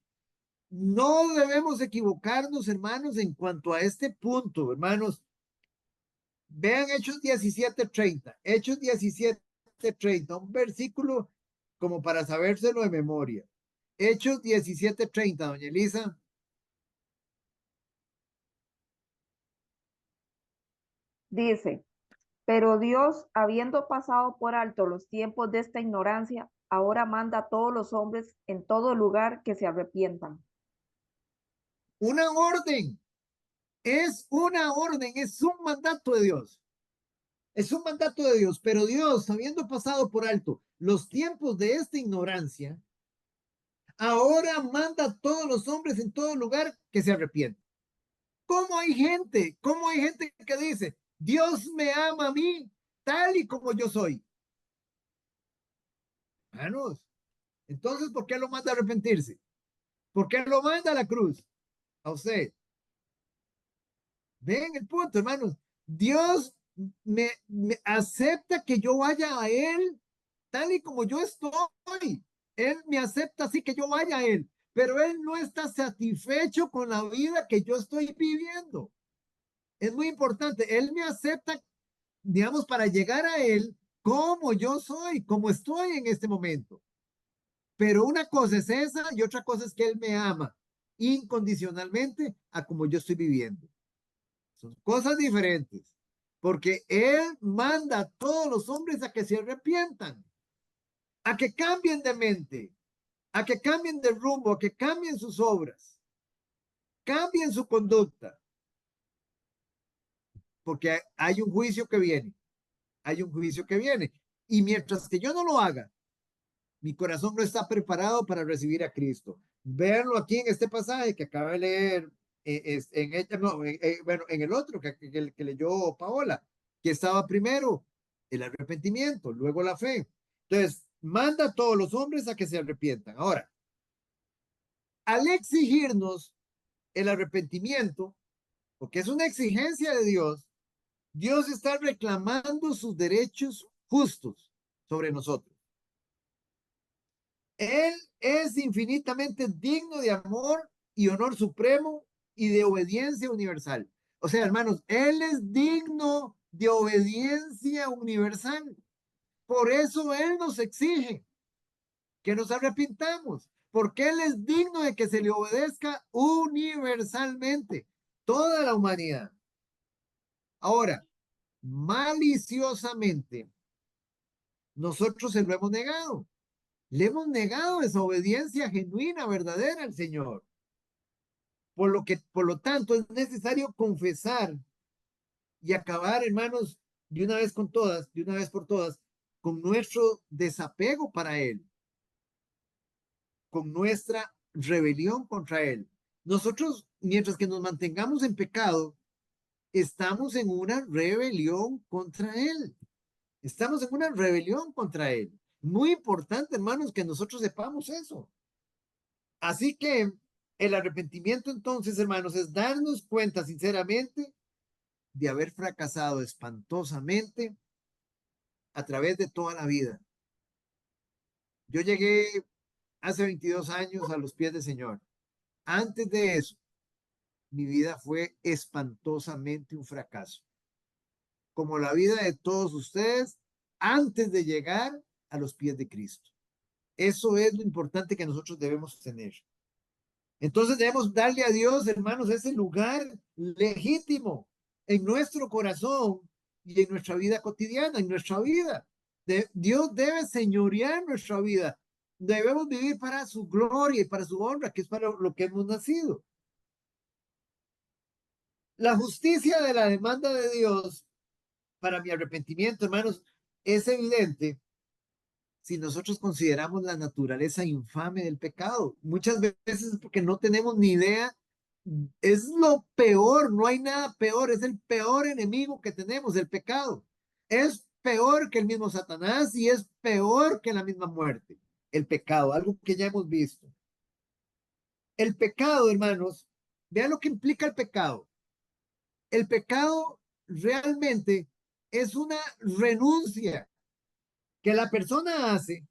No debemos equivocarnos, hermanos, en cuanto a este punto, hermanos. Vean Hechos 17:30. Hechos 17:30, un versículo como para sabérselo de memoria. Hechos 17:30, doña Elisa. Dice, pero Dios, habiendo pasado por alto los tiempos de esta ignorancia, ahora manda a todos los hombres en todo lugar que se arrepientan. Una orden. Es una orden, es un mandato de Dios. Es un mandato de Dios, pero Dios, habiendo pasado por alto los tiempos de esta ignorancia, ahora manda a todos los hombres en todo lugar que se arrepientan. ¿Cómo hay gente? ¿Cómo hay gente que dice, Dios me ama a mí tal y como yo soy? Hermanos, entonces, ¿por qué lo manda a arrepentirse? ¿Por qué lo manda a la cruz? A usted. Ven el punto, hermanos. Dios me acepta que yo vaya a Él tal y como yo estoy. Él me acepta así que yo vaya a Él, pero Él no está satisfecho con la vida que yo estoy viviendo. Es muy importante. Él me acepta, digamos, para llegar a Él como yo soy, como estoy en este momento. Pero una cosa es esa y otra cosa es que Él me ama incondicionalmente a como yo estoy viviendo. Son cosas diferentes, porque Él manda a todos los hombres a que se arrepientan, a que cambien de mente, a que cambien de rumbo, a que cambien sus obras, cambien su conducta, porque hay un juicio que viene, hay un juicio que viene. Y mientras que yo no lo haga, mi corazón no está preparado para recibir a Cristo. Véanlo aquí en este pasaje que acaba de leer, bueno, en el otro que leyó Paola, que estaba primero el arrepentimiento, luego la fe. Entonces, manda a todos los hombres a que se arrepientan. Ahora, al exigirnos el arrepentimiento, porque es una exigencia de Dios, Dios está reclamando sus derechos justos sobre nosotros. Él es infinitamente digno de amor y honor supremo y de obediencia universal. O sea, hermanos, Él es digno de obediencia universal. Por eso Él nos exige que nos arrepintamos, porque Él es digno de que se le obedezca universalmente, toda la humanidad. Ahora, maliciosamente, nosotros se lo hemos negado. Le hemos negado esa obediencia genuina, verdadera al Señor. Por lo tanto, es necesario confesar y acabar, hermanos, de una vez con todas, de una vez por todas, con nuestro desapego para Él, con nuestra rebelión contra Él. Nosotros, mientras que nos mantengamos en pecado, estamos en una rebelión contra Él. Estamos en una rebelión contra Él. Muy importante, hermanos, que nosotros sepamos eso. Así que el arrepentimiento entonces, hermanos, es darnos cuenta sinceramente de haber fracasado espantosamente a través de toda la vida. Yo llegué hace 22 años a los pies del Señor. Antes de eso, mi vida fue espantosamente un fracaso. Como la vida de todos ustedes antes de llegar a los pies de Cristo. Eso es lo importante que nosotros debemos tener. Entonces debemos darle a Dios, hermanos, ese lugar legítimo en nuestro corazón y en nuestra vida cotidiana, en nuestra vida. Dios debe señorear nuestra vida. Debemos vivir para su gloria y para su honra, que es para lo que hemos nacido. La justicia de la demanda de Dios para mi arrepentimiento, hermanos, es evidente si nosotros consideramos la naturaleza infame del pecado. Muchas veces es porque no tenemos ni idea. Es lo peor, no hay nada peor, es el peor enemigo que tenemos, el pecado. Es peor que el mismo Satanás y es peor que la misma muerte. El pecado, algo que ya hemos visto. El pecado, hermanos, vean lo que implica el pecado. El pecado realmente es una renuncia que la persona hace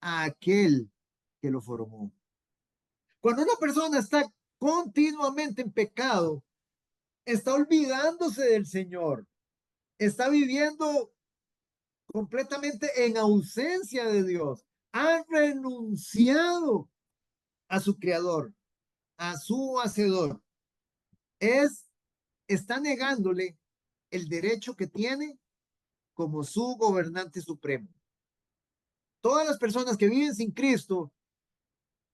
a aquel que lo formó. Cuando una persona está continuamente en pecado, está olvidándose del Señor, está viviendo completamente en ausencia de Dios, ha renunciado a su creador, a su hacedor. Está negándole el derecho que tiene como su gobernante supremo. Todas las personas que viven sin Cristo,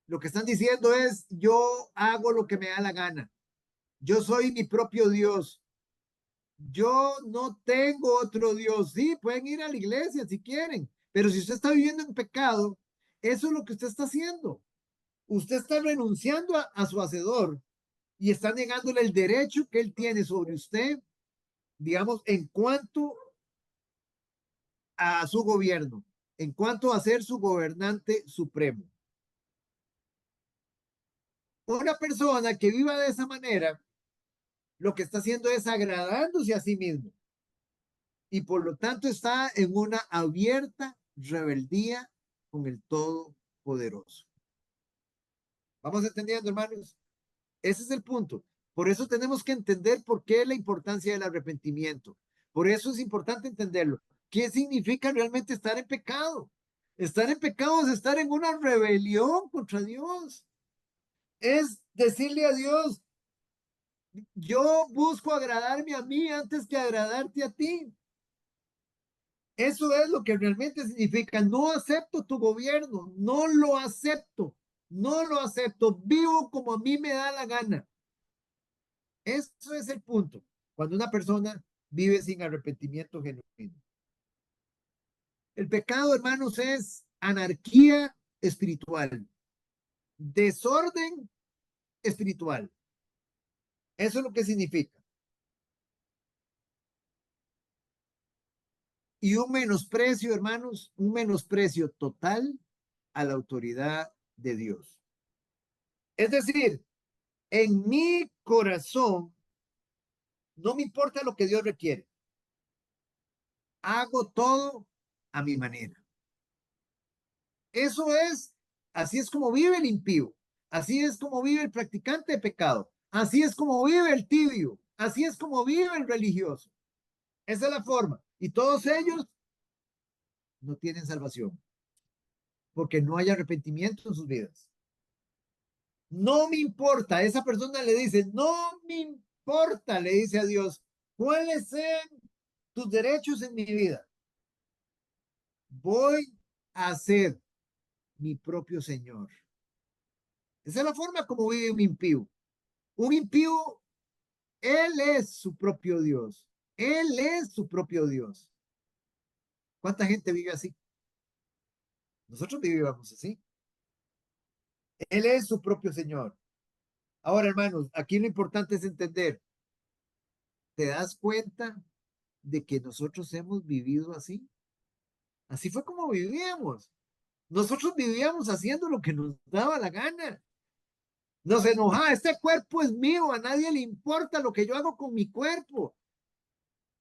lo que están diciendo es, yo hago lo que me da la gana. Yo soy mi propio Dios. Yo no tengo otro Dios. Sí, pueden ir a la iglesia si quieren, pero si usted está viviendo en pecado, eso es lo que usted está haciendo. Usted está renunciando a su hacedor y está negándole el derecho que él tiene sobre usted, digamos, en cuanto a su gobierno, en cuanto a ser su gobernante supremo. Una persona que viva de esa manera, lo que está haciendo es agradándose a sí mismo. Y por lo tanto está en una abierta rebeldía con el Todopoderoso. ¿Vamos entendiendo, hermanos? Ese es el punto. Por eso tenemos que entender por qué la importancia del arrepentimiento. Por eso es importante entenderlo. ¿Qué significa realmente estar en pecado? Estar en pecado es estar en una rebelión contra Dios. Es decirle a Dios, yo busco agradarme a mí antes que agradarte a ti. Eso es lo que realmente significa. No acepto tu gobierno, no lo acepto. No lo acepto, vivo como a mí me da la gana. Eso es el punto. Cuando una persona vive sin arrepentimiento genuino. El pecado, hermanos, es anarquía espiritual, desorden espiritual. Eso es lo que significa. Y un menosprecio, hermanos, un menosprecio total a la autoridad de Dios. Es decir, en mi corazón no me importa lo que Dios requiere. Hago todo a mi manera. Eso es, así es como vive el impío. Así es como vive el practicante de pecado. Así es como vive el tibio. Así es como vive el religioso. Esa es la forma. Y todos ellos no tienen salvación. Porque no hay arrepentimiento en sus vidas. No me importa. Esa persona le dice, no me importa, le dice a Dios, cuáles sean tus derechos en mi vida. Voy a ser mi propio Señor. Esa es la forma como vive un impío. Un impío, él es su propio Dios. Él es su propio Dios. ¿Cuánta gente vive así? Nosotros vivíamos así. Él es su propio Señor. Ahora, hermanos, aquí lo importante es entender. ¿Te das cuenta de que nosotros hemos vivido así? Así fue como vivíamos. Nosotros vivíamos haciendo lo que nos daba la gana. Nos enojaba, este cuerpo es mío, a nadie le importa lo que yo hago con mi cuerpo.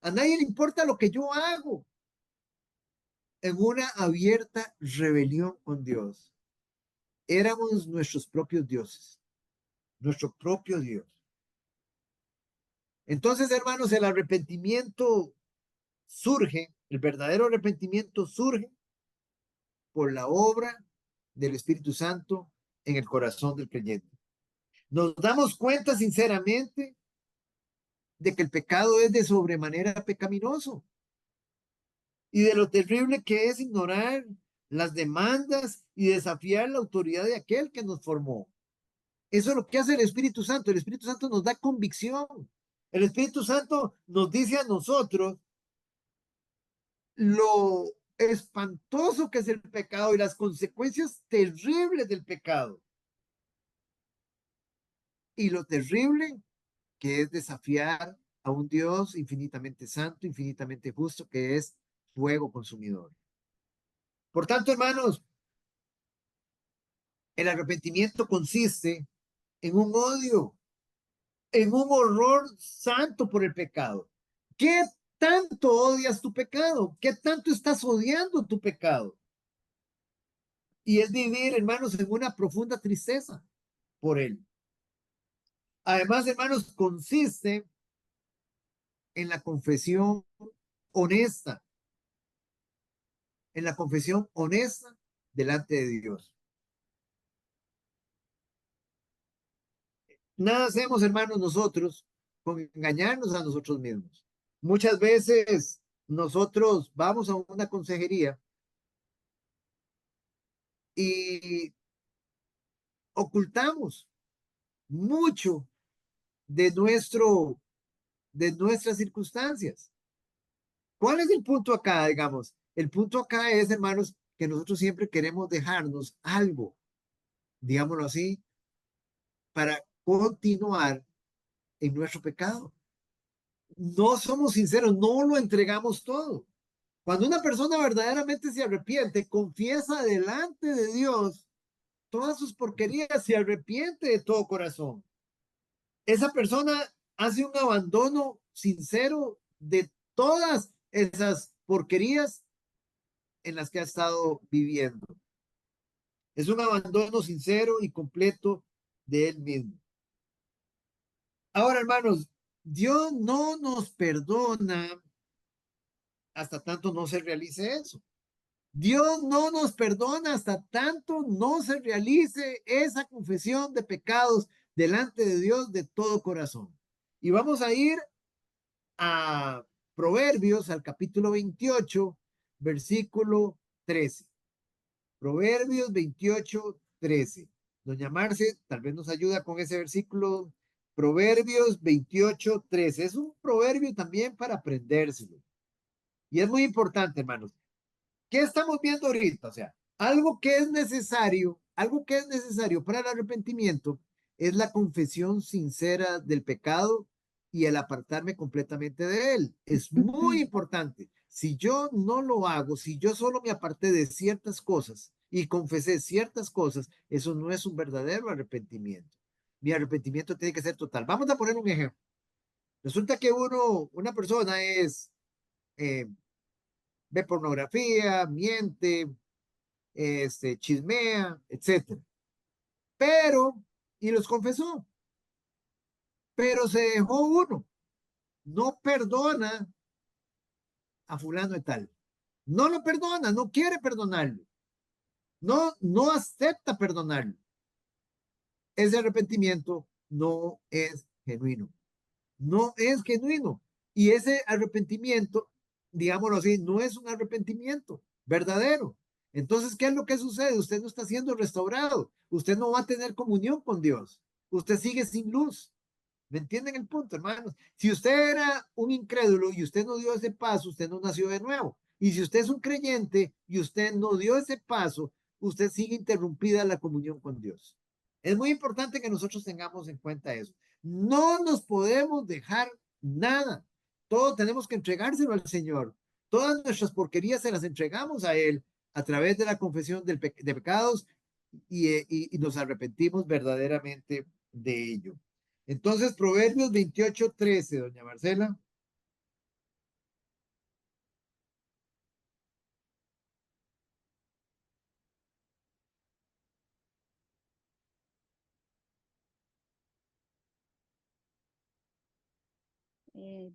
A nadie le importa lo que yo hago. En una abierta rebelión con Dios. Éramos nuestros propios dioses. Nuestro propio Dios. Entonces, hermanos, el arrepentimiento surge, el verdadero arrepentimiento surge por la obra del Espíritu Santo en el corazón del creyente. Nos damos cuenta sinceramente de que el pecado es de sobremanera pecaminoso y de lo terrible que es ignorar las demandas y desafiar la autoridad de aquel que nos formó. Eso es lo que hace el Espíritu Santo. El Espíritu Santo nos da convicción. El Espíritu Santo nos dice a nosotros lo espantoso que es el pecado y las consecuencias terribles del pecado. Y lo terrible que es desafiar a un Dios infinitamente santo, infinitamente justo, que es fuego consumidor. Por tanto, hermanos, el arrepentimiento consiste en un odio, en un horror santo por el pecado. ¿Qué tanto odias tu pecado? ¿Qué tanto estás odiando tu pecado? Y es vivir, hermanos, en una profunda tristeza por él. Además, hermanos, consiste en la confesión honesta, en la confesión honesta delante de Dios. Nada hacemos, hermanos, nosotros con engañarnos a nosotros mismos. Muchas veces nosotros vamos a una consejería y ocultamos mucho de nuestras circunstancias. ¿Cuál es el punto acá, digamos? El punto acá es, hermanos, que nosotros siempre queremos dejarnos algo, digámoslo así, para continuar en nuestro pecado. No somos sinceros, no lo entregamos todo. Cuando una persona verdaderamente se arrepiente, confiesa delante de Dios todas sus porquerías, se arrepiente de todo corazón. Esa persona hace un abandono sincero de todas esas porquerías en las que ha estado viviendo. Es un abandono sincero y completo de él mismo. Ahora, hermanos, Dios no nos perdona hasta tanto no se realice eso. Dios no nos perdona hasta tanto no se realice esa confesión de pecados delante de Dios de todo corazón. Y vamos a ir a Proverbios, al capítulo 28, versículo 13. Proverbios 28, 13. Doña Marce, tal vez nos ayuda con ese versículo, Proverbios 28:13. Es un proverbio también para aprendérselo. Y es muy importante, hermanos. ¿Qué estamos viendo ahorita? O sea, algo que es necesario para el arrepentimiento es la confesión sincera del pecado y el apartarme completamente de él. Es muy importante. Si yo no lo hago, si yo solo me aparté de ciertas cosas y confesé ciertas cosas, eso no es un verdadero arrepentimiento. Mi arrepentimiento tiene que ser total. Vamos a poner un ejemplo. Resulta que una persona ve pornografía, miente, chismea, etcétera. Y los confesó, pero se dejó uno, no perdona a fulano de tal, no lo perdona, no quiere perdonarlo, no acepta perdonarlo. Ese arrepentimiento no es genuino, no es genuino. Y ese arrepentimiento, digámoslo así, no es un arrepentimiento verdadero. Entonces, ¿qué es lo que sucede? Usted no está siendo restaurado. Usted no va a tener comunión con Dios. Usted sigue sin luz. ¿Me entienden el punto, hermanos? Si usted era un incrédulo y usted no dio ese paso, usted no nació de nuevo. Y si usted es un creyente y usted no dio ese paso, usted sigue interrumpida la comunión con Dios. Es muy importante que nosotros tengamos en cuenta eso. No nos podemos dejar nada. Todo tenemos que entregárselo al Señor. Todas nuestras porquerías se las entregamos a Él a través de la confesión de pecados y nos arrepentimos verdaderamente de ello. Entonces, Proverbios 28:13, doña Marcela.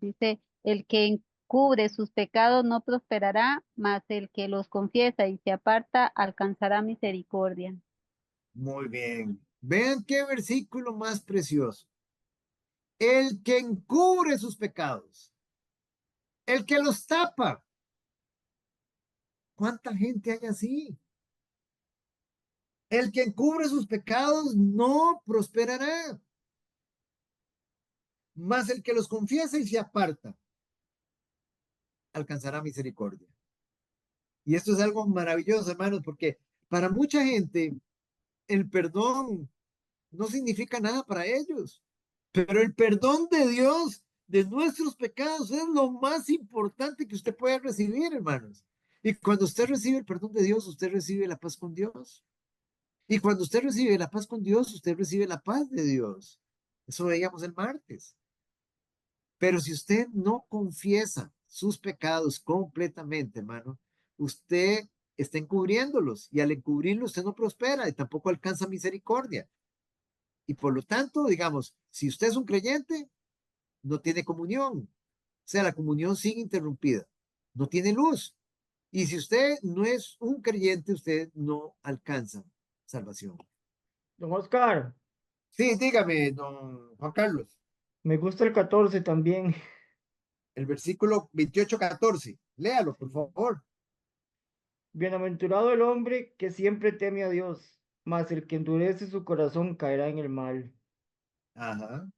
Dice, el que encubre sus pecados no prosperará, mas el que los confiesa y se aparta alcanzará misericordia. Muy bien. Vean qué versículo más precioso. El que encubre sus pecados, el que los tapa. ¿Cuánta gente hay así? El que encubre sus pecados no prosperará, mas el que los confiesa y se aparta alcanzará misericordia. Y esto es algo maravilloso, hermanos, porque para mucha gente el perdón no significa nada para ellos, pero el perdón de Dios de nuestros pecados es lo más importante que usted puede recibir, hermanos. Y cuando usted recibe el perdón de Dios, usted recibe la paz con Dios. Y cuando usted recibe la paz con Dios, usted recibe la paz de Dios. Eso veíamos el martes. Pero si usted no confiesa sus pecados completamente, hermano, usted está encubriéndolos y al encubrirlos usted no prospera y tampoco alcanza misericordia. Y por lo tanto, digamos, si usted es un creyente, no tiene comunión. O sea, la comunión sigue interrumpida. No tiene luz. Y si usted no es un creyente, usted no alcanza salvación. Don Oscar, Sí, dígame, don Juan Carlos, me gusta el 14 también. el versículo 28:14. Léalo, por favor. Bienaventurado el hombre que siempre teme a Dios, mas el que endurece su corazón caerá en el mal. Ajá.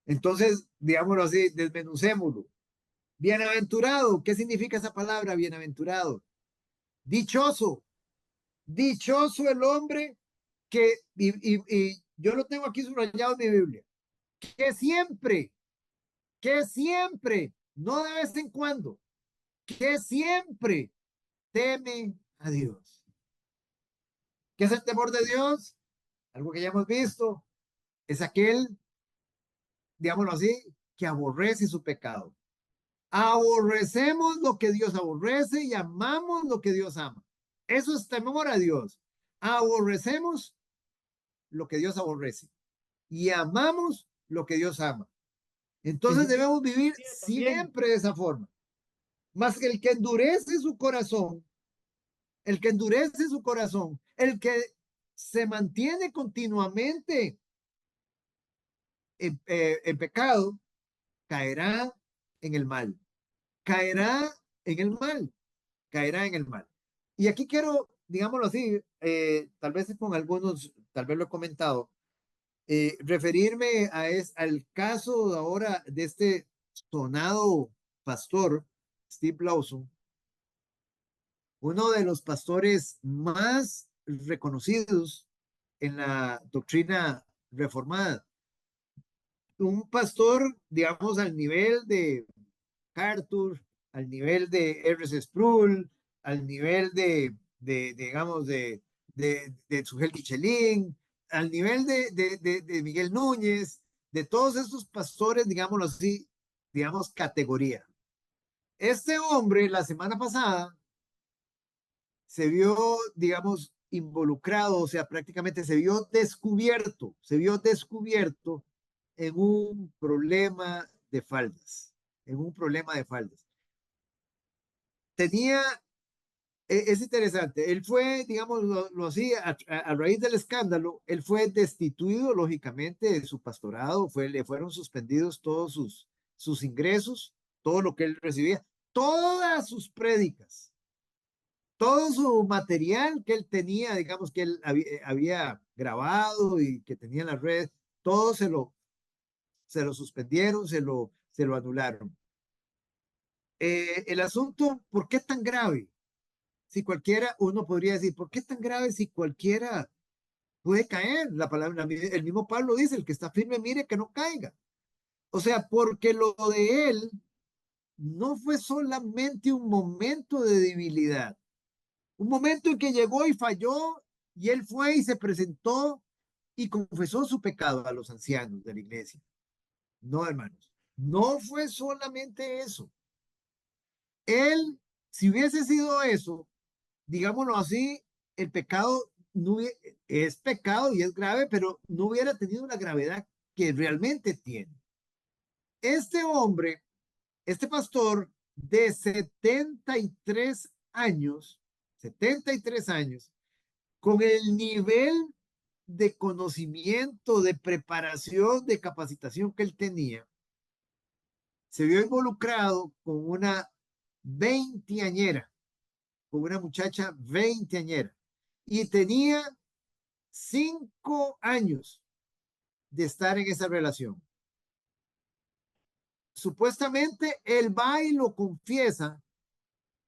Entonces, digámoslo así, desmenucémoslo. Bienaventurado, ¿qué significa esa palabra, bienaventurado? Dichoso, dichoso el hombre y yo lo tengo aquí subrayado en mi Biblia, que siempre, no de vez en cuando, que siempre teme a Dios. ¿Qué es el temor de Dios? Algo que ya hemos visto, es aquel, digámoslo así, que aborrece su pecado. Aborrecemos lo que Dios aborrece y amamos lo que Dios ama. Eso es temor a Dios. Aborrecemos lo que Dios aborrece y amamos lo que Dios ama. Entonces debemos vivir siempre de esa forma. Más que el que endurece su corazón, el que se mantiene continuamente en pecado, caerá en el mal. Caerá en el mal. Caerá en el mal. Y aquí quiero, digámoslo así, tal vez con algunos tal vez lo he comentado, referirme al caso ahora de este sonado pastor, Steve Lawson, uno de los pastores más reconocidos en la doctrina reformada. Un pastor, digamos, al nivel de MacArthur, al nivel de R.C. Sproul, al nivel digamos, de Sujel Michelin, al nivel de Miguel Núñez, de todos estos pastores, digámoslo así, digamos, categoría. Este hombre, la semana pasada, se vio, digamos, involucrado, o sea, prácticamente se vio descubierto en un problema de faldas, Tenía, es interesante, él fue, digamos, lo así, a raíz del escándalo, él fue destituido, lógicamente, de su pastorado, le fueron suspendidos todos sus ingresos, todo lo que él recibía, todas sus prédicas, todo su material que él tenía, digamos, que él había grabado y que tenía en las redes, todo se lo suspendieron, se lo anularon. El asunto, ¿por qué tan grave? Si cualquiera, uno podría decir, ¿por qué tan grave si cualquiera puede caer? La palabra, el mismo Pablo dice, el que está firme, mire que no caiga. O sea, porque lo de él no fue solamente un momento de debilidad, un momento en que llegó y falló, y él fue y se presentó y confesó su pecado a los ancianos de la iglesia. No, hermanos, no fue solamente eso. Él, si hubiese sido eso, digámoslo así, el pecado no es pecado y es grave, pero no hubiera tenido la gravedad que realmente tiene. Este hombre, este pastor de 73 años, con el nivel de conocimiento, de preparación, de capacitación que él tenía, se vio involucrado con una veinteañera, con una muchacha veinteañera, y tenía 5 años de estar en esa relación. Supuestamente él va y lo confiesa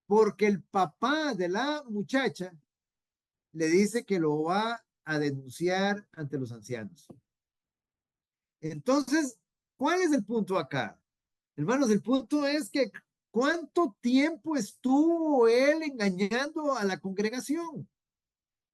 porque el papá de la muchacha le dice que lo va a denunciar ante los ancianos. Entonces, ¿cuál es el punto acá? Hermanos, el punto es que ¿cuánto tiempo estuvo él engañando a la congregación?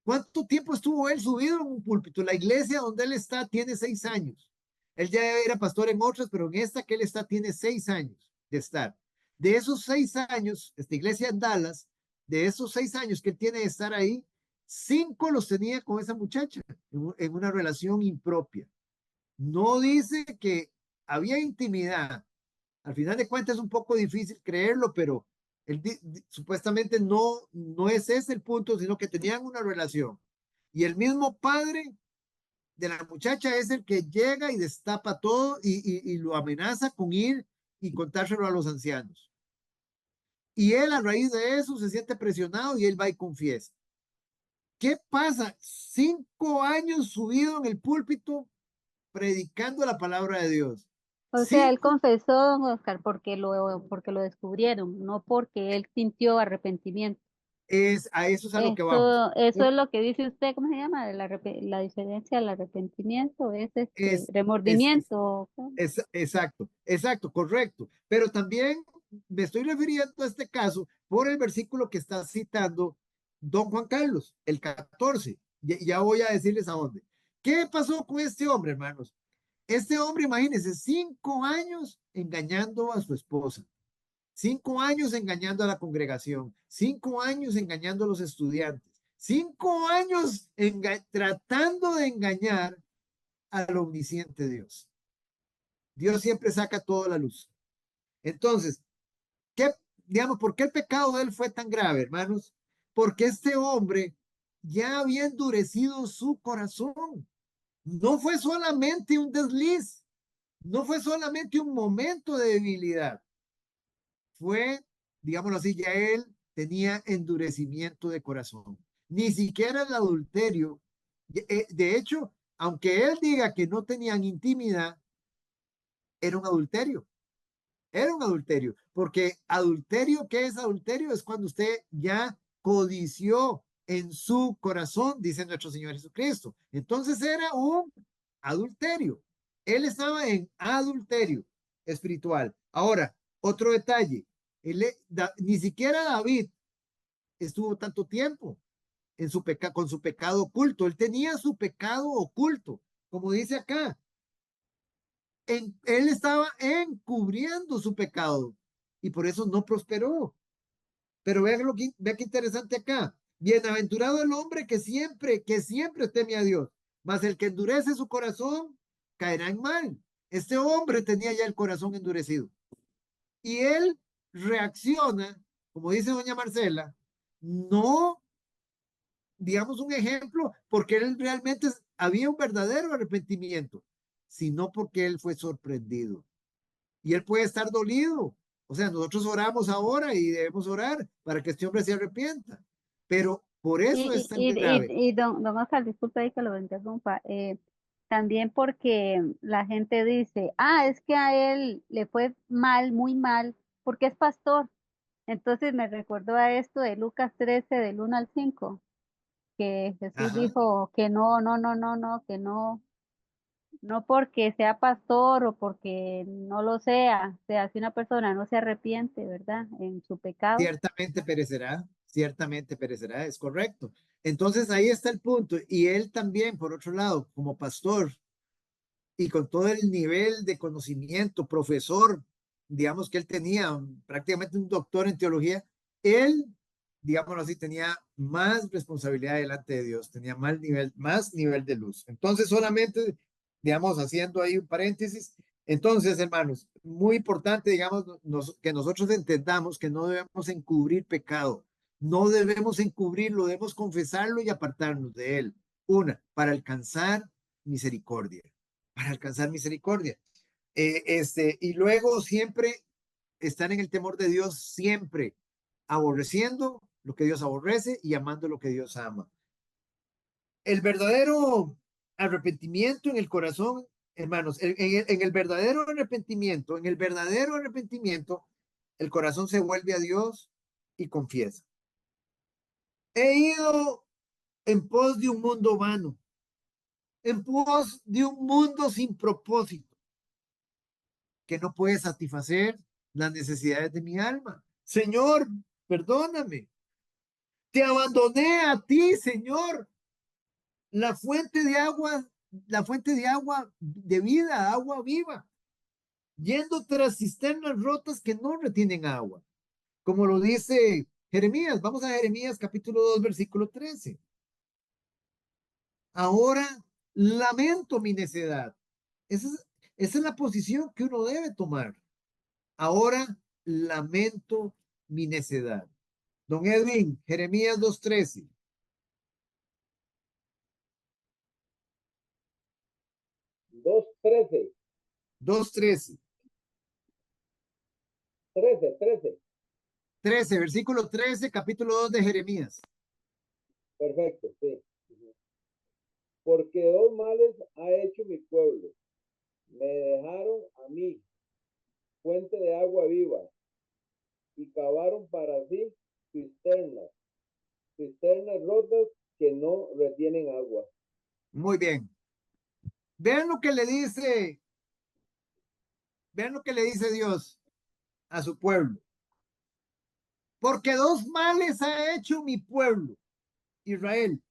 ¿Cuánto tiempo estuvo él subido en un púlpito? La iglesia donde él está tiene 6 años. Él ya era pastor en otras, pero en esta que él está tiene 6 años de estar. De esos 6 años, esta iglesia en Dallas, de esos 6 años que él tiene de estar ahí, 5 los tenía con esa muchacha en una relación impropia. No dice que había intimidad. Al final de cuentas es un poco difícil creerlo, pero él supuestamente no es ese el punto, sino que tenían una relación. Y el mismo padre de la muchacha es el que llega y destapa todo y lo amenaza con ir y contárselo a los ancianos. Y él a raíz de eso se siente presionado y él va y confiesa. ¿Qué pasa? 5 años subido en el púlpito predicando la palabra de Dios. O sea, él confesó, don Oscar, porque lo descubrieron, no porque él sintió arrepentimiento. A eso es a lo que vamos. Eso es lo que dice usted, ¿cómo se llama? La diferencia del arrepentimiento es remordimiento. Exacto, correcto. Pero también me estoy refiriendo a este caso por el versículo que está citando don Juan Carlos, el 14. Ya voy a decirles a dónde. ¿Qué pasó con este hombre, hermanos? Este hombre, imagínense, 5 años engañando a su esposa, 5 años engañando a la congregación, 5 años engañando a los estudiantes, 5 años tratando de engañar al omnisciente Dios. Dios siempre saca toda la luz. Entonces, ¿por qué el pecado de él fue tan grave, hermanos? Porque este hombre ya había endurecido su corazón. No fue solamente un desliz, no fue solamente un momento de debilidad. Fue, digámoslo así, ya él tenía endurecimiento de corazón. Ni siquiera el adulterio De hecho, aunque él diga que no tenían intimidad, era un adulterio. Era un adulterio, porque adulterio, ¿qué es adulterio? Es cuando usted ya codició en su corazón, dice nuestro Señor Jesucristo. Entonces era un adulterio. Él estaba en adulterio espiritual. Ahora, otro detalle, ni siquiera David estuvo tanto tiempo en con su pecado oculto. Él tenía su pecado oculto, como dice acá. Él estaba encubriendo su pecado y por eso no prosperó. Pero vea qué interesante acá. Bienaventurado el hombre que siempre teme a Dios, mas el que endurece su corazón caerá en mal. Este hombre tenía ya el corazón endurecido y él reacciona, como dice doña Marcela, no, digamos un ejemplo, porque él realmente había un verdadero arrepentimiento, sino porque él fue sorprendido. Y él puede estar dolido. O sea, nosotros oramos ahora y debemos orar para que este hombre se arrepienta. Pero por eso es tan grave. Y don Oscar, disculpe ahí que lo interrumpa. También porque la gente dice, es que a él le fue mal, muy mal, porque es pastor. Entonces me recordó a esto de Lucas 13, del 1 al 5, que Jesús Ajá, dijo que no, que no, no porque sea pastor o porque no lo sea, si una persona no se arrepiente, ¿verdad? En su pecado. ciertamente perecerá, es correcto. Entonces ahí está el punto. Y él también, por otro lado, como pastor y con todo el nivel de conocimiento, profesor, digamos que él tenía prácticamente un doctor en teología, él, digámoslo así, tenía más responsabilidad delante de Dios, tenía más nivel de luz. Entonces, solamente, digamos, haciendo ahí un paréntesis, entonces, hermanos, muy importante, digamos, que nosotros entendamos que no debemos encubrir pecado, no debemos encubrirlo, debemos confesarlo y apartarnos de él. Para alcanzar misericordia, para alcanzar misericordia. Y luego siempre estar en el temor de Dios, siempre aborreciendo lo que Dios aborrece y amando lo que Dios ama. El verdadero arrepentimiento en el corazón, hermanos, en el verdadero arrepentimiento, el corazón se vuelve a Dios y confiesa. He ido en pos de un mundo vano, en pos de un mundo sin propósito, que no puede satisfacer las necesidades de mi alma. Señor, perdóname. Te abandoné a ti, Señor, la fuente de agua, de vida, agua viva, yendo tras cisternas rotas que no retienen agua. Como lo dice Jeremías. Vamos a Jeremías capítulo 2, versículo 13. Ahora lamento mi necedad. Esa es la posición que uno debe tomar. Ahora lamento mi necedad. Don Edwin, Jeremías 2:13. 2:13. 2:13. 13, versículo 13, capítulo 2 de Jeremías. Perfecto, sí. Porque dos males ha hecho mi pueblo. Me dejaron a mí, fuente de agua viva, y cavaron para sí cisternas rotas que no retienen agua. Muy bien. Vean lo que le dice Dios a su pueblo. Porque dos males ha hecho mi pueblo, Israel.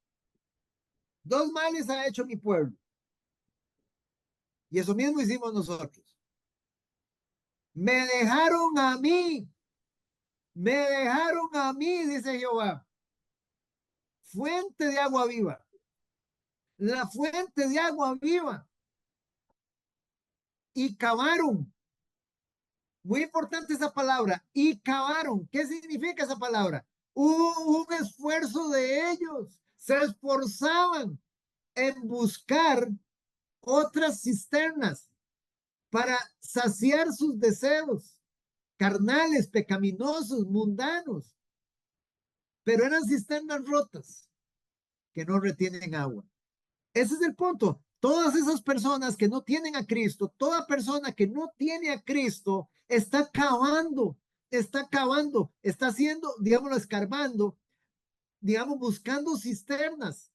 Dos males ha hecho mi pueblo. Y eso mismo hicimos nosotros. Me dejaron a mí, dice Jehová, fuente de agua viva. La fuente de agua viva. Y cavaron. Muy importante esa palabra. Y cavaron. ¿Qué significa esa palabra? Hubo un esfuerzo de ellos. Se esforzaban en buscar otras cisternas para saciar sus deseos carnales, pecaminosos, mundanos. Pero eran cisternas rotas que no retienen agua. Ese es el punto. Todas esas personas que no tienen a Cristo, toda persona que no tiene a Cristo, está cavando, está haciendo, digámoslo, escarbando, digamos, buscando cisternas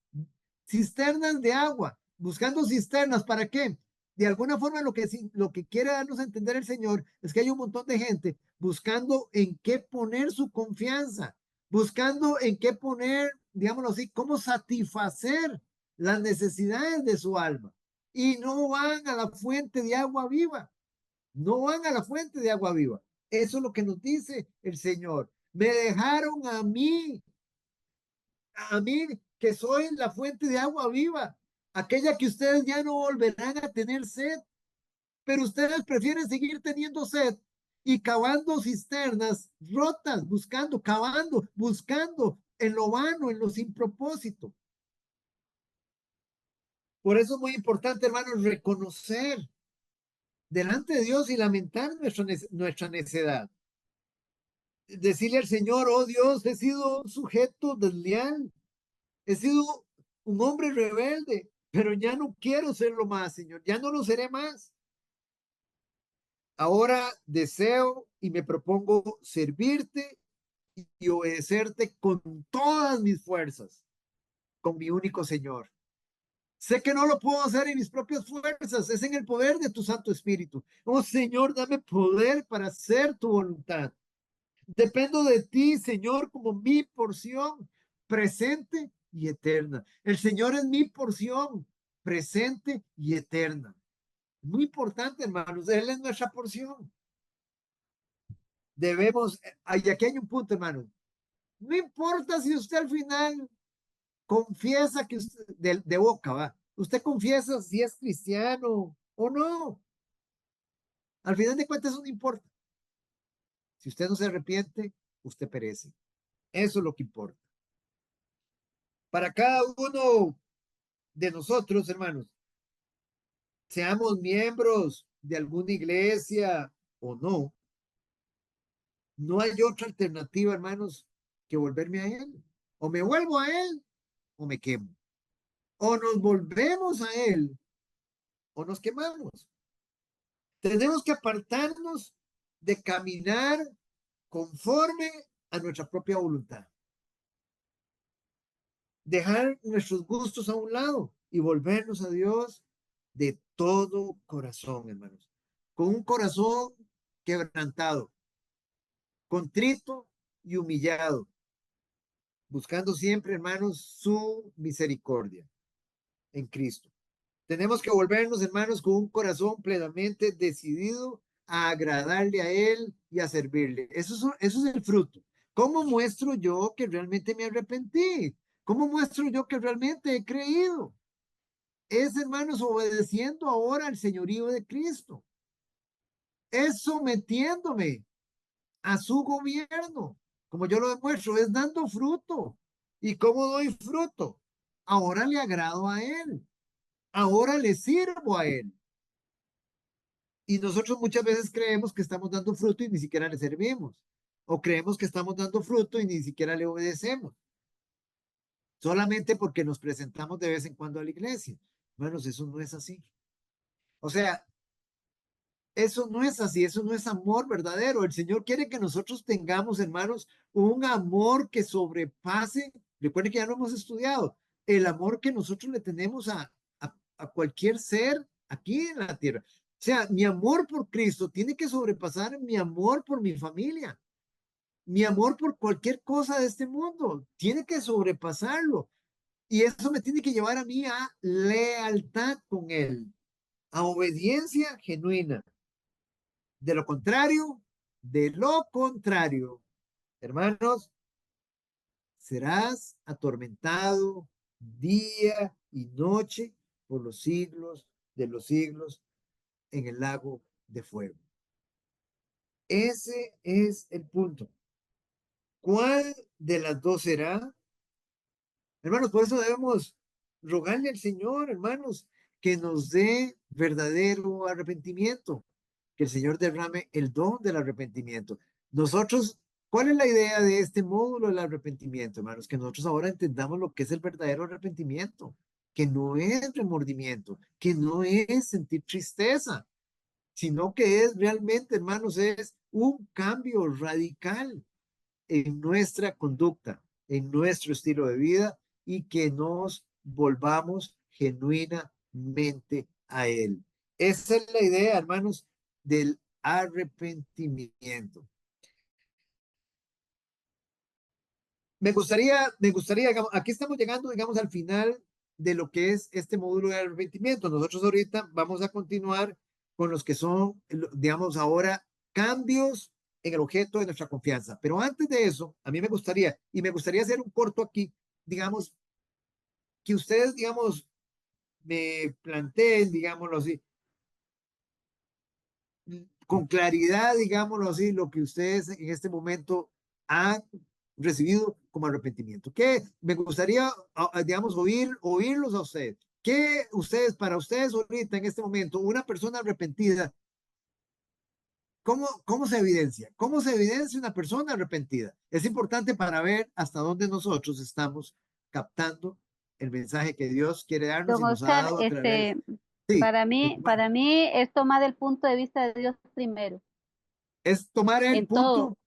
de agua, buscando cisternas. ¿Para qué? De alguna forma lo que quiere darnos a entender el Señor es que hay un montón de gente buscando en qué poner su confianza, buscando en qué poner, digámoslo así, cómo satisfacer las necesidades de su alma. Y no van a la fuente de agua viva, no van a la fuente de agua viva. Eso es lo que nos dice el Señor. Me dejaron a mí que soy la fuente de agua viva, aquella que ustedes ya no volverán a tener sed, pero ustedes prefieren seguir teniendo sed y cavando cisternas rotas, buscando, cavando, buscando en lo vano, en lo sin propósito. Por eso es muy importante, hermanos, reconocer delante de Dios y lamentar nuestra necedad. Decirle al Señor, oh Dios, he sido un sujeto desleal, he sido un hombre rebelde, pero ya no quiero serlo más, Señor, ya no lo seré más. Ahora deseo y me propongo servirte y obedecerte con todas mis fuerzas, con mi único Señor. Sé que no lo puedo hacer en mis propias fuerzas, es en el poder de tu Santo Espíritu. Oh Señor, dame poder para hacer tu voluntad. Dependo de ti, Señor, como mi porción presente y eterna. El Señor es mi porción presente y eterna. Muy importante, hermanos, Él es nuestra porción. Debemos, y aquí hay un punto, hermano. No importa si usted al final confiesa que usted, de boca, va. Usted confiesa si es cristiano o no. Al final de cuentas, eso no importa. Si usted no se arrepiente, usted perece. Eso es lo que importa. Para cada uno de nosotros, hermanos, seamos miembros de alguna iglesia o no, no hay otra alternativa, hermanos, que volverme a Él. O me vuelvo a Él o me quemo. O nos volvemos a Él o nos quemamos. Tenemos que apartarnos de caminar conforme a nuestra propia voluntad. Dejar nuestros gustos a un lado y volvernos a Dios de todo corazón, hermanos. Con un corazón quebrantado, contrito y humillado, buscando siempre, hermanos, su misericordia en Cristo. Tenemos que volvernos, hermanos, con un corazón plenamente decidido a agradarle a Él y a servirle. Eso es el fruto. ¿Cómo muestro yo que realmente me arrepentí? ¿Cómo muestro yo que realmente he creído? Es, hermanos, obedeciendo ahora al señorío de Cristo. Es sometiéndome a su gobierno. Como yo lo demuestro, es dando fruto. ¿Y cómo doy fruto? Ahora le agrado a Él. Ahora le sirvo a Él. Y nosotros muchas veces creemos que estamos dando fruto y ni siquiera le servimos. O creemos que estamos dando fruto y ni siquiera le obedecemos. Solamente porque nos presentamos de vez en cuando a la iglesia. Hermanos, eso no es así. O sea, eso no es así, eso no es amor verdadero. El Señor quiere que nosotros tengamos, hermanos, un amor que sobrepase. Recuerden que ya lo hemos estudiado. El amor que nosotros le tenemos a cualquier ser aquí en la tierra. O sea, mi amor por Cristo tiene que sobrepasar mi amor por mi familia. Mi amor por cualquier cosa de este mundo tiene que sobrepasarlo. Y eso me tiene que llevar a mí a lealtad con Él, a obediencia genuina. De lo contrario, hermanos, serás atormentado día y noche por los siglos de los siglos en el lago de fuego. Ese es el punto. ¿Cuál de las dos será? Hermanos, por eso debemos rogarle al Señor, hermanos, que nos dé verdadero arrepentimiento, que el Señor derrame el don del arrepentimiento. Nosotros, ¿cuál es la idea de este módulo del arrepentimiento, hermanos? Que nosotros ahora entendamos lo que es el verdadero arrepentimiento. que no es remordimiento, que no es sentir tristeza, sino que es realmente, hermanos, es un cambio radical en nuestra conducta, en nuestro estilo de vida y que nos volvamos genuinamente a Él. Esa es la idea, hermanos, del arrepentimiento. Me gustaría, digamos, aquí estamos llegando, digamos, al final de lo que es este módulo de arrepentimiento. Nosotros ahorita vamos a continuar con los que son, digamos, ahora cambios en el objeto de nuestra confianza. Pero antes de eso, a mí me gustaría hacer un corto aquí, digamos, que ustedes, digamos, me planteen, digámoslo así, con claridad, digámoslo así, lo que ustedes en este momento han recibido como arrepentimiento. ¿Qué? Me gustaría, digamos, oírlos a ustedes. ¿Qué ustedes, para ustedes ahorita en este momento, una persona arrepentida, cómo se evidencia? ¿Cómo se evidencia una persona arrepentida? Es importante para ver hasta dónde nosotros estamos captando el mensaje que Dios quiere darnos y Don nos ha Oscar, dado a través. Sí, para mí es tomar el punto de vista de Dios primero, es tomar el en todo, punto.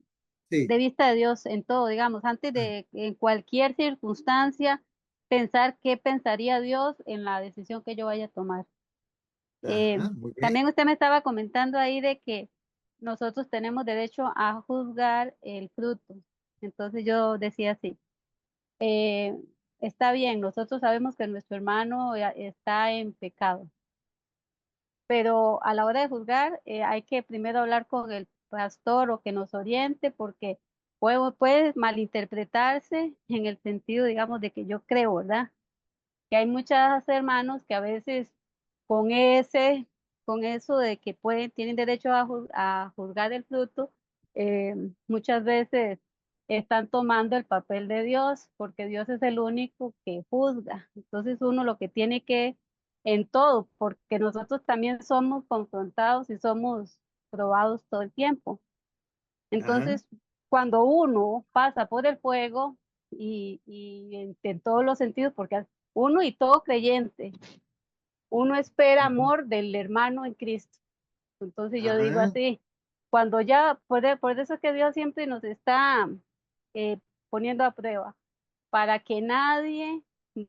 Sí. de vista de Dios, en todo, digamos, antes de, en cualquier circunstancia, pensar qué pensaría Dios en la decisión que yo vaya a tomar. Ajá, muy bien. También usted me estaba comentando ahí de que nosotros tenemos derecho a juzgar el fruto. Entonces yo decía así, eh, está bien, nosotros sabemos que nuestro hermano está en pecado, pero a la hora de juzgar hay que primero hablar con el pastor o que nos oriente porque puede malinterpretarse en el sentido, digamos, de que yo creo, ¿verdad? Que hay muchos hermanos que a veces con con eso de que tienen derecho a juzgar el fruto, muchas veces están tomando el papel de Dios, porque Dios es el único que juzga. Entonces uno lo que tiene que, en todo, porque nosotros también somos confrontados y somos probados todo el tiempo. Ajá, Entonces, cuando uno pasa por el fuego y en todos los sentidos, porque uno y todo creyente, uno espera ujú, amor del hermano en Cristo. Entonces yo digo ajá, así, cuando ya, por eso es que Dios siempre nos está eh, poniendo a prueba, para que nadie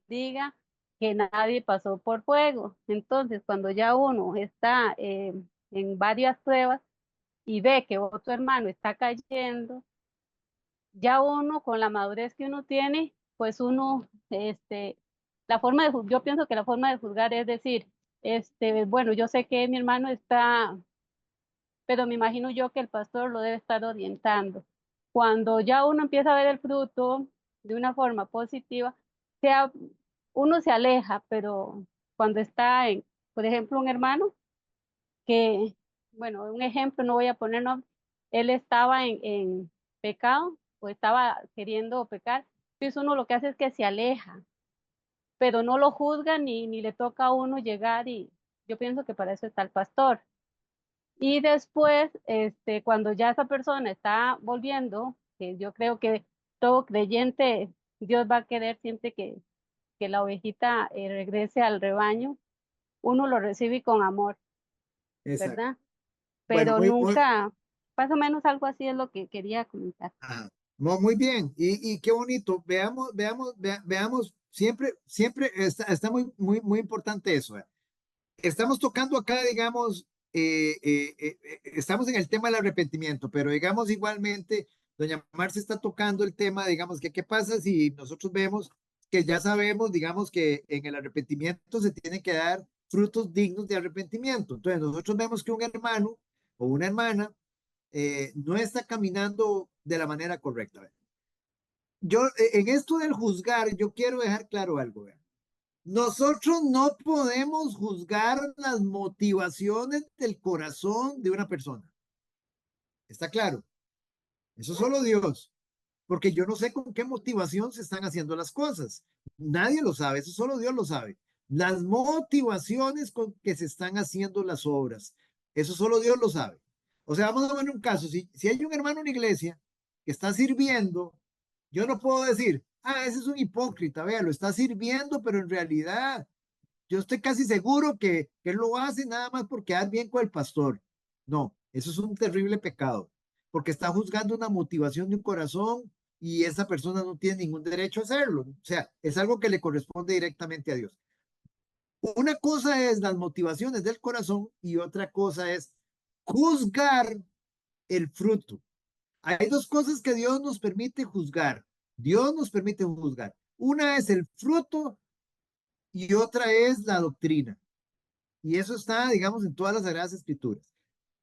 diga que nadie pasó por fuego. Entonces, cuando ya uno está en varias pruebas y ve que otro hermano está cayendo, ya uno con la madurez que uno tiene, pues uno, yo pienso que la forma de juzgar es decir, bueno, yo sé que mi hermano está, pero me imagino yo que el pastor lo debe estar orientando. Cuando ya uno empieza a ver el fruto de una forma positiva, sea, uno se aleja, pero cuando está en, por ejemplo, un hermano que, bueno, un ejemplo, no voy a poner nombre, él estaba en pecado o estaba queriendo pecar, entonces uno lo que hace es que se aleja, pero no lo juzga ni le toca a uno llegar y yo pienso que para eso está el pastor. Y después, cuando ya esa persona está volviendo, que yo creo que todo creyente, Dios va a querer siempre que la ovejita regrese al rebaño, uno lo recibe con amor, exacto. ¿verdad? Bueno, Pero nunca, más o menos algo así es lo que quería comentar. ajá, muy bien. Y qué bonito. Veamos, siempre está muy importante eso. Estamos tocando acá, digamos, estamos en el tema del arrepentimiento, pero digamos igualmente, doña Marcia está tocando el tema, digamos, que qué pasa si nosotros vemos que ya sabemos, digamos, que en el arrepentimiento se tienen que dar frutos dignos de arrepentimiento. Entonces, nosotros vemos que un hermano o una hermana no está caminando de la manera correcta. Yo, en esto del juzgar, yo quiero dejar claro algo. ¿Ve? Nosotros no podemos juzgar las motivaciones del corazón de una persona. ¿Está claro? Eso solo Dios. Porque yo no sé con qué motivación se están haciendo las cosas. Nadie lo sabe, eso solo Dios lo sabe. Las motivaciones con que se están haciendo las obras, eso solo Dios lo sabe. O sea, vamos a ver un caso, si hay un hermano en la iglesia que está sirviendo, yo no puedo decir, ese es un hipócrita, vea, lo está sirviendo, pero en realidad yo estoy casi seguro que él lo hace nada más por quedar bien con el pastor. No, eso es un terrible pecado, porque está juzgando una motivación de un corazón y esa persona no tiene ningún derecho a hacerlo. O sea, es algo que le corresponde directamente a Dios. Una cosa es las motivaciones del corazón y otra cosa es juzgar el fruto. Hay dos cosas que Dios nos permite juzgar. Dios nos permite juzgar. Una es el fruto y otra es la doctrina. Y eso está, digamos, en todas las Sagradas Escrituras.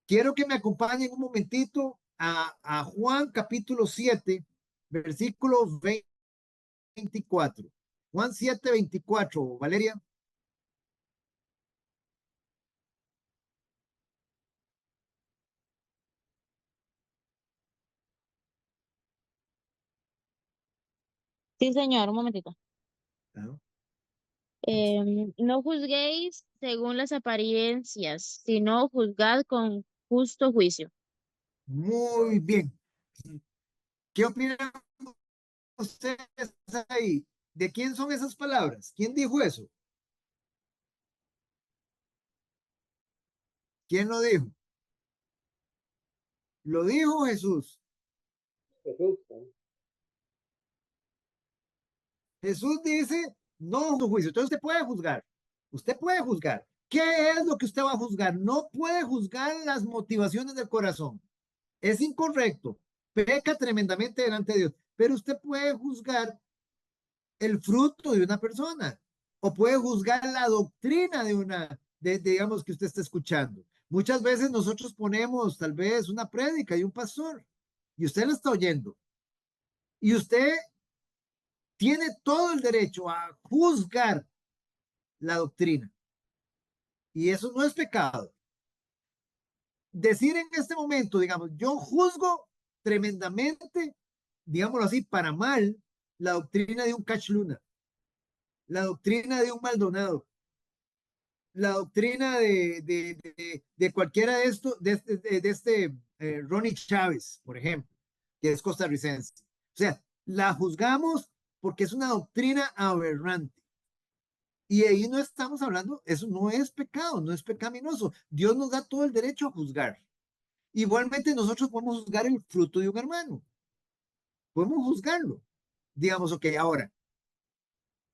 Quiero que me acompañen un momentito a Juan capítulo 7, versículo 24. Juan 7, 24, Valeria. Sí, señor, un momentito. Ah, No juzguéis según las apariencias, sino juzgad con justo juicio. muy bien. ¿Qué opinan ustedes ahí? ¿De quién son esas palabras? ¿Quién dijo eso? ¿Quién lo dijo? Lo dijo Jesús. Jesús, ¿no? Jesús dice, no juicio. Entonces usted puede juzgar. Usted puede juzgar. ¿Qué es lo que usted va a juzgar? No puede juzgar las motivaciones del corazón. Es incorrecto. Peca tremendamente delante de Dios. Pero usted puede juzgar el fruto de una persona o puede juzgar la doctrina de una, digamos, que usted está escuchando. Muchas veces nosotros ponemos tal vez una prédica y un pastor y usted la está oyendo y usted tiene todo el derecho a juzgar la doctrina y eso no es pecado. Decir en este momento, digamos, yo juzgo tremendamente, digámoslo así, para mal, la doctrina de un Cash Luna, la doctrina de un Maldonado, la doctrina de cualquiera de estos, Ronnie Chávez, por ejemplo, que es costarricense. O sea, la juzgamos porque es una doctrina aberrante. Y ahí no estamos hablando, eso no es pecado, no es pecaminoso. Dios nos da todo el derecho a juzgar. Igualmente nosotros podemos juzgar el fruto de un hermano. Podemos juzgarlo. Digamos, ok, ahora,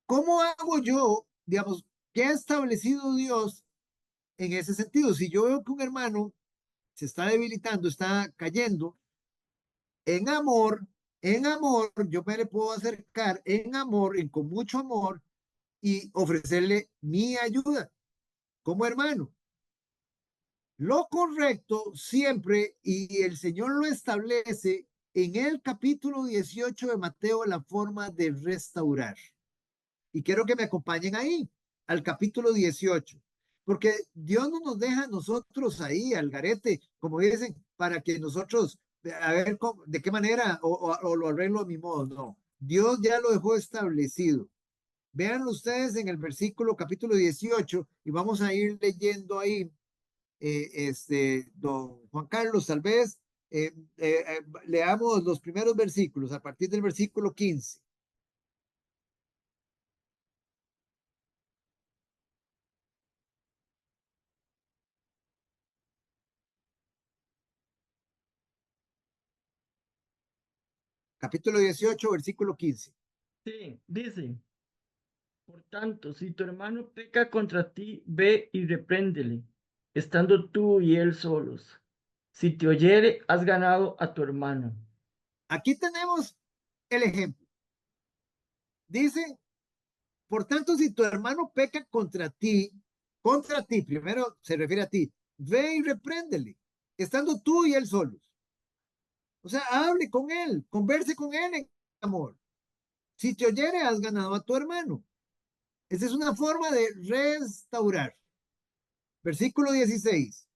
¿cómo hago yo, digamos, qué ha establecido Dios en ese sentido? Si yo veo que un hermano se está debilitando, está cayendo, en amor, yo me le puedo acercar en amor, con mucho amor y ofrecerle mi ayuda como hermano. Lo correcto siempre, y el Señor lo establece en el capítulo 18 de Mateo, la forma de restaurar. Y quiero que me acompañen ahí, al capítulo 18, porque Dios no nos deja a nosotros ahí, al garete, como dicen, para que nosotros, a ver cómo, de qué manera, o lo arreglo a mi modo. No, Dios ya lo dejó establecido. Vean ustedes en el versículo capítulo 18 y vamos a ir leyendo ahí, don Juan Carlos, tal vez leamos los primeros versículos a partir del versículo 15. Capítulo 18, versículo 15. Sí, dice, por tanto, si tu hermano peca contra ti, ve y repréndele, estando tú y él solos. Si te oyere, has ganado a tu hermano. Aquí tenemos el ejemplo. Dice, por tanto, si tu hermano peca contra ti, primero se refiere a ti, ve y repréndele, estando tú y él solos. O sea, hable con él, converse con él en amor. Si te oyere, has ganado a tu hermano. Esa es una forma de restaurar. Versículo 16.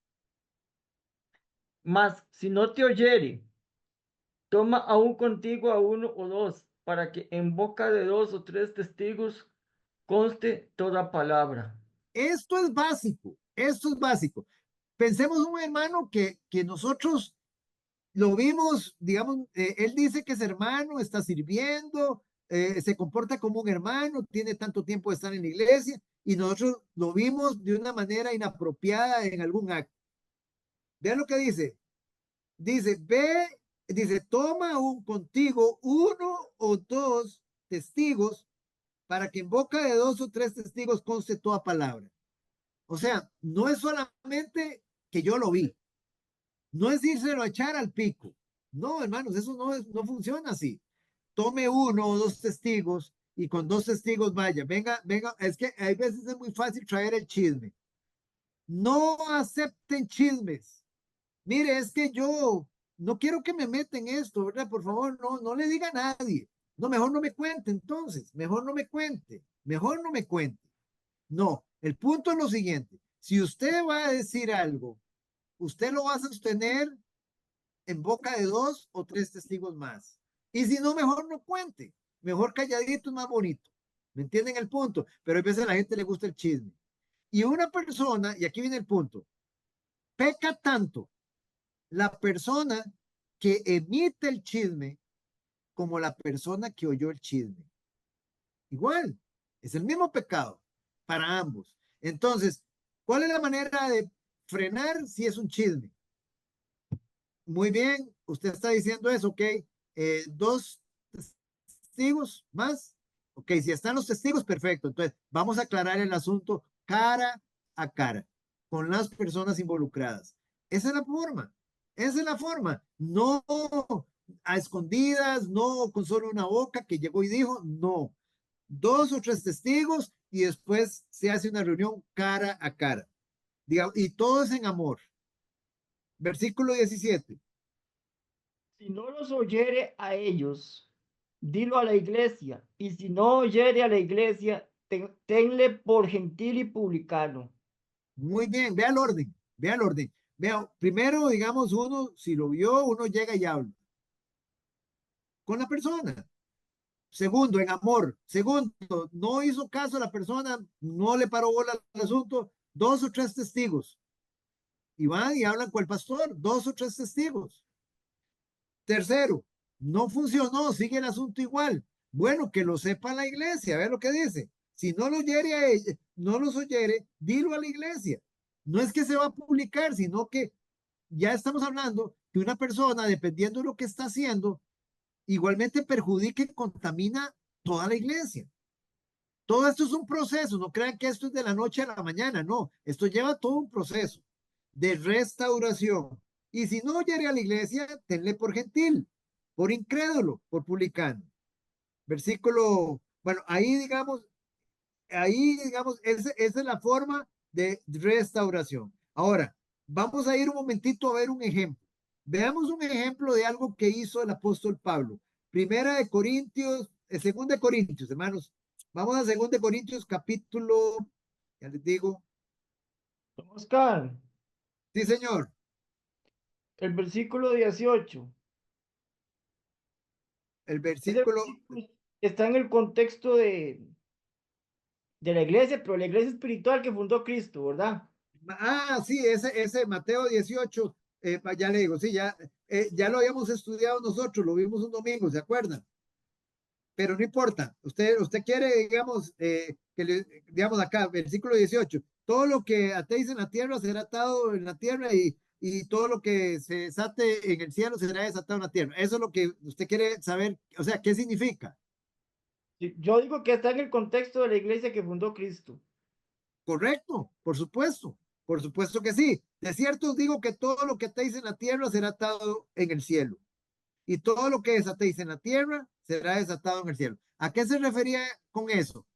Mas si no te oyere, toma aún contigo a uno o dos, para que en boca de dos o tres testigos conste toda palabra. Esto es básico, esto es básico. Pensemos un hermano que nosotros lo vimos, digamos, él dice que es hermano, está sirviendo, se comporta como un hermano, tiene tanto tiempo de estar en la iglesia y nosotros lo vimos de una manera inapropiada en algún acto. Vean lo que dice. Dice, ve, dice, toma contigo uno o dos testigos para que en boca de dos o tres testigos conste toda palabra. O sea, no es solamente que yo lo vi, no es írselo a echar al pico. No, hermanos, eso no funciona así. Tome uno o dos testigos y con dos testigos vaya. Venga, es que hay veces es muy fácil traer el chisme. No acepten chismes. Mire, es que yo no quiero que me meten esto, ¿verdad? Por favor, no le diga a nadie. No, mejor no me cuente entonces. Mejor no me cuente. Mejor no me cuente. No, el punto es lo siguiente. Si usted va a decir algo, usted lo va a sostener en boca de dos o tres testigos más. Y si no, mejor no cuente. Mejor calladito es más bonito. ¿Me entienden el punto? Pero a veces a la gente le gusta el chisme. Y una persona, y aquí viene el punto, peca tanto la persona que emite el chisme como la persona que oyó el chisme. Igual, es el mismo pecado para ambos. Entonces, ¿cuál es la manera de frenar si es un chisme? Muy bien, usted está diciendo eso, ok. Dos testigos más. Ok, si están los testigos, perfecto. Entonces, vamos a aclarar el asunto cara a cara con las personas involucradas. Esa es la forma. Esa es la forma. No a escondidas, no con solo una boca que llegó y dijo, no. Dos o tres testigos y después se hace una reunión cara a cara. Y todo es en amor. Versículo 17. Si no los oyere a ellos, dilo a la iglesia, y si no oyere a la iglesia, tenle por gentil y publicano. Muy bien, vea el orden, vea el orden. Vea, primero, digamos, uno, si lo vio, uno llega y habla con la persona. Segundo, en amor. Segundo, no hizo caso a la persona, no le paró bola al asunto, dos o tres testigos. Y van y hablan con el pastor, dos o tres testigos. Tercero, no funcionó, sigue el asunto igual. Bueno, que lo sepa la iglesia, a ver lo que dice. Si no lo oyere a ella, no los oyere, dilo a la iglesia. No es que se va a publicar, sino que ya estamos hablando que una persona, dependiendo de lo que está haciendo, igualmente perjudica y contamina toda la iglesia. Todo esto es un proceso, no crean que esto es de la noche a la mañana, no, esto lleva todo un proceso de restauración. Y si no oyere a la iglesia, tenle por gentil, por incrédulo, por publicano. Versículo, bueno, ahí digamos, esa es la forma de restauración. Ahora, vamos a ir un momentito a ver un ejemplo. Veamos un ejemplo de algo que hizo el apóstol Pablo. Primera de Corintios, segunda de Corintios, hermanos. Vamos a segunda de Corintios, capítulo, ya les digo. Oscar, Sí, señor. el versículo 18. El Ese versículo, versículo está en el contexto de la iglesia, pero la iglesia espiritual que fundó Cristo, ¿verdad? sí, ese Mateo 18, ya le digo, sí, ya lo habíamos estudiado nosotros, lo vimos un domingo, ¿se acuerdan? Pero no importa, usted quiere, digamos, digamos acá, versículo 18, todo lo que atéis en la tierra será atado en la tierra y todo lo que se desate en el cielo será desatado en la tierra. Eso es lo que usted quiere saber, o sea, ¿qué significa? Sí, yo digo que está en el contexto de la iglesia que fundó Cristo. Correcto, por supuesto que sí. De cierto os digo que todo lo que atéis en la tierra será atado en el cielo y todo lo que desatéis en la tierra será desatado en el cielo. ¿A qué se refería con eso?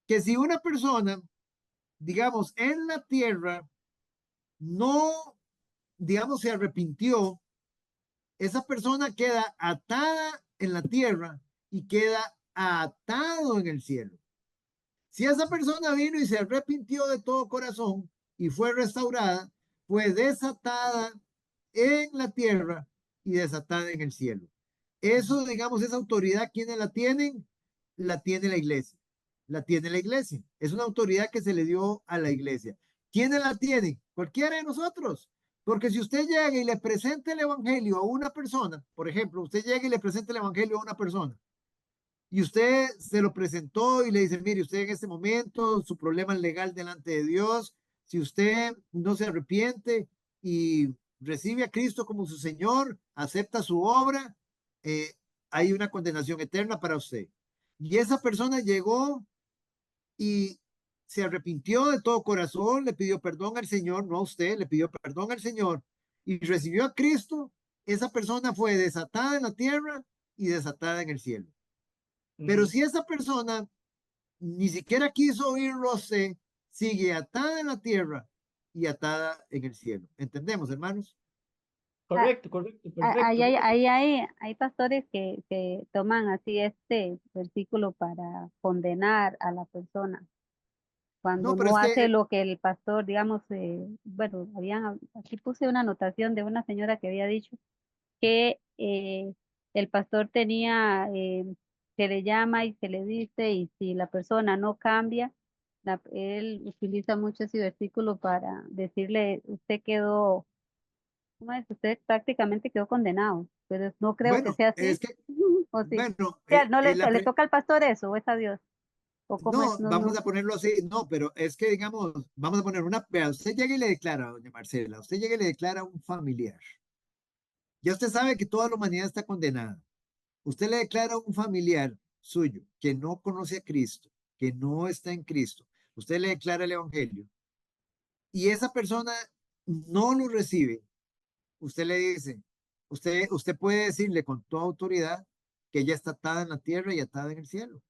Que si una persona, digamos, en la tierra no, digamos, se arrepintió, esa persona queda atada en la tierra y queda atado en el cielo. Si esa persona vino y se arrepintió de todo corazón y fue restaurada, fue desatada en la tierra y desatada en el cielo. Eso, digamos, esa autoridad, ¿quiénes la tienen? La tiene la iglesia. La tiene la iglesia. Es una autoridad que se le dio a la iglesia. ¿Quiénes la tienen? Cualquiera de nosotros. Porque si usted llega y le presenta el evangelio a una persona, por ejemplo, usted llega y le presenta el evangelio a una persona y usted se lo presentó y le dice, mire, usted en este momento, su problema es legal delante de Dios, si usted no se arrepiente y recibe a Cristo como su Señor, acepta su obra, eh, hay una condenación eterna para usted. Y esa persona llegó y se arrepintió de todo corazón, le pidió perdón al Señor, no a usted, le pidió perdón al Señor y recibió a Cristo. Esa persona fue desatada en la tierra y desatada en el cielo. Pero si esa persona ni siquiera quiso oírlo a usted, sigue atada en la tierra y atada en el cielo. ¿Entendemos, hermanos? Correcto, correcto, perfecto. Hay pastores que toman así este versículo para condenar a la persona cuando No, pero no es hace que, lo que el pastor, digamos, bueno, aquí puse una anotación de una señora que había dicho que el pastor tenía, se le llama y se le dice, y si la persona no cambia, él utiliza mucho ese versículo para decirle, usted quedó, ¿cómo es? Usted prácticamente quedó condenado, pero no creo que bueno, sea es así, que, o sí. bueno, O sea, no le toca al pastor eso, o es a Dios, o cómo es, no, no, vamos no. a ponerlo así, no, pero es que digamos, vamos a poner vea, usted llega y le declara, doña Marcela, usted llega y le declara a un familiar. Ya usted sabe que toda la humanidad está condenada. Usted le declara a un familiar suyo que no conoce a Cristo, que no está en Cristo. Usted le declara el evangelio y esa persona no lo recibe. Usted le dice, usted puede decirle con toda autoridad que ella está atada en la tierra y atada en el cielo.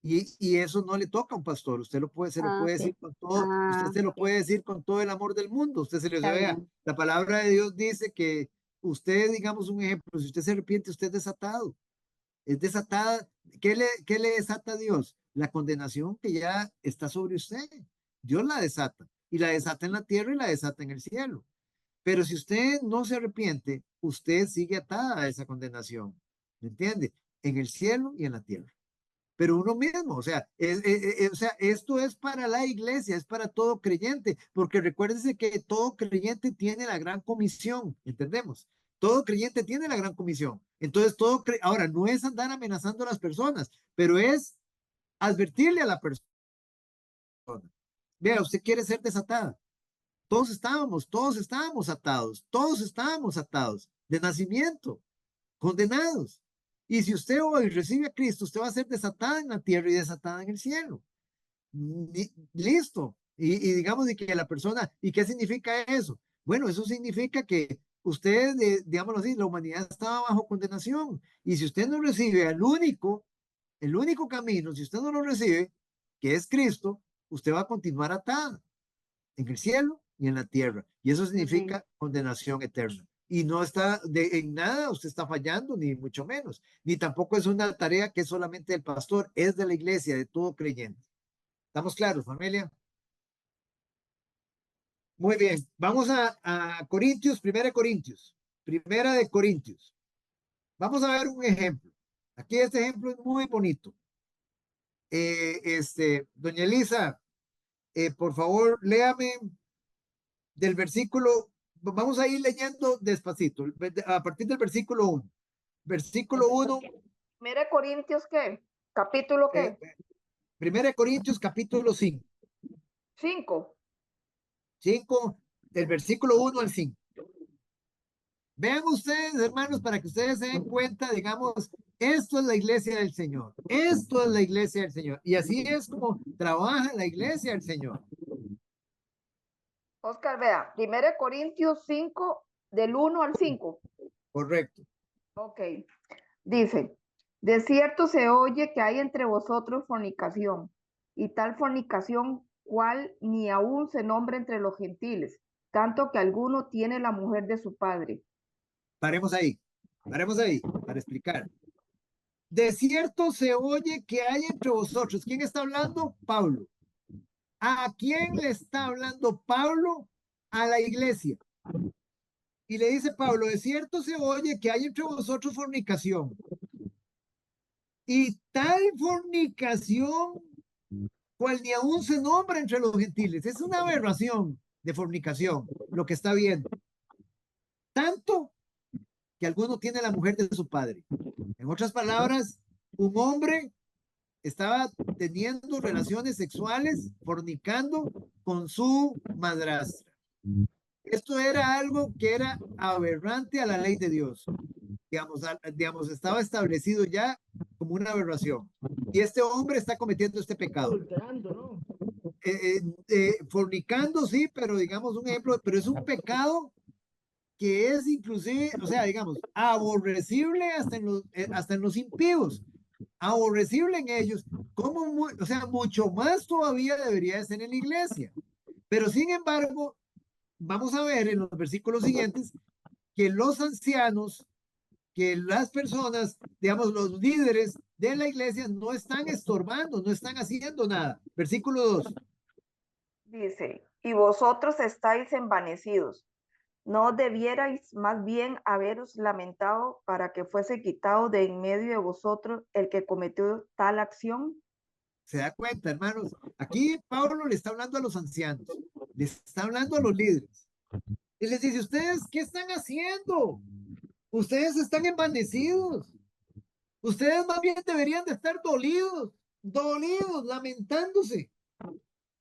Y eso no le toca a un pastor. Usted se lo Ah, puede decir ok. con todo, usted Ah, se lo ok, puede decir con todo el amor del mundo. Usted se le dice, está vea, bien. la palabra de Dios dice que usted, digamos un ejemplo, si usted se arrepiente, usted es desatado. Es desatada. ¿Qué le desata a Dios? La condenación que ya está sobre usted. Dios la desata. Y la desata en la tierra y la desata en el cielo. Pero si usted no se arrepiente, usted sigue atada a esa condenación. ¿Me entiende? En el cielo y en la tierra. Pero uno mismo, o sea, o sea, esto es para la iglesia, es para todo creyente, porque recuérdense que todo creyente tiene la gran comisión, ¿entendemos? Todo creyente tiene la gran comisión. Entonces, ahora, no es andar amenazando a las personas, pero es advertirle a la persona. Vea, usted quiere ser desatada. Todos estábamos atados de nacimiento, condenados. Y si usted hoy recibe a Cristo, usted va a ser desatada en la tierra y desatada en el cielo. Listo. Y digamos de que la persona, ¿y qué significa eso? Bueno, eso significa que usted, digámoslo así, la humanidad estaba bajo condenación. Y si usted no recibe el único camino, si usted no lo recibe, que es Cristo, usted va a continuar atada en el cielo y en la tierra. Y eso Amén. significa condenación eterna. Y no está en nada, usted está fallando, ni mucho menos. Ni tampoco es una tarea que es solamente del pastor, es de la iglesia, de todo creyente. ¿Estamos claros, familia? Muy bien. Vamos a Corintios, Primera de Corintios. Vamos a ver un ejemplo. Aquí este ejemplo es muy bonito. Doña Elisa, por favor, léame del versículo, vamos a ir leyendo despacito, a partir del versículo 1. Versículo 1, Mire Corintios, ¿qué? Capítulo, ¿qué? 1 Corintios capítulo 5, 5. 5 del versículo 1 al 5. Vean ustedes, hermanos, para que ustedes se den cuenta, digamos, esto es la iglesia del Señor. Esto es la iglesia del Señor. Y así es como trabaja la iglesia del Señor. Oscar, vea, 1 Corintios 5, del 1 al 5. Correcto. Ok. Dice, de cierto se oye que hay entre vosotros fornicación, y tal fornicación cual ni aún se nombra entre los gentiles, tanto que alguno tiene la mujer de su padre. Paremos ahí. Paremos ahí para explicar. De cierto se oye que hay entre vosotros. ¿Quién está hablando? Pablo. ¿A quién le está hablando Pablo? A la iglesia. Y le dice Pablo, de cierto se oye que hay entre vosotros fornicación. Y tal fornicación, cual ni aún se nombra entre los gentiles. Es una aberración de fornicación, lo que está viendo. Tanto que alguno tiene la mujer de su padre. En otras palabras, un hombre estaba teniendo relaciones sexuales, fornicando con su madrastra. Esto era algo que era aberrante a la ley de Dios. Digamos, estaba establecido ya como una aberración. Y este hombre está cometiendo este pecado. Adulterando, ¿no? Fornicando, sí, pero digamos un ejemplo, pero es un pecado que es inclusive, o sea, digamos, aborrecible hasta en los impíos, aborrecible en ellos, como, o sea, mucho más todavía debería de ser en la iglesia. Pero sin embargo, vamos a ver en los versículos siguientes que los ancianos, que las personas, digamos, los líderes de la iglesia no están estorbando, no están haciendo nada. Versículo 2. Dice, y vosotros estáis envanecidos. ¿No debierais más bien haberos lamentado para que fuese quitado de en medio de vosotros el que cometió tal acción? Se da cuenta, hermanos. Aquí Pablo le está hablando a los ancianos, les está hablando a los líderes. Y les dice, ¿ustedes qué están haciendo? Ustedes están envanecidos. Ustedes más bien deberían de estar dolidos, lamentándose,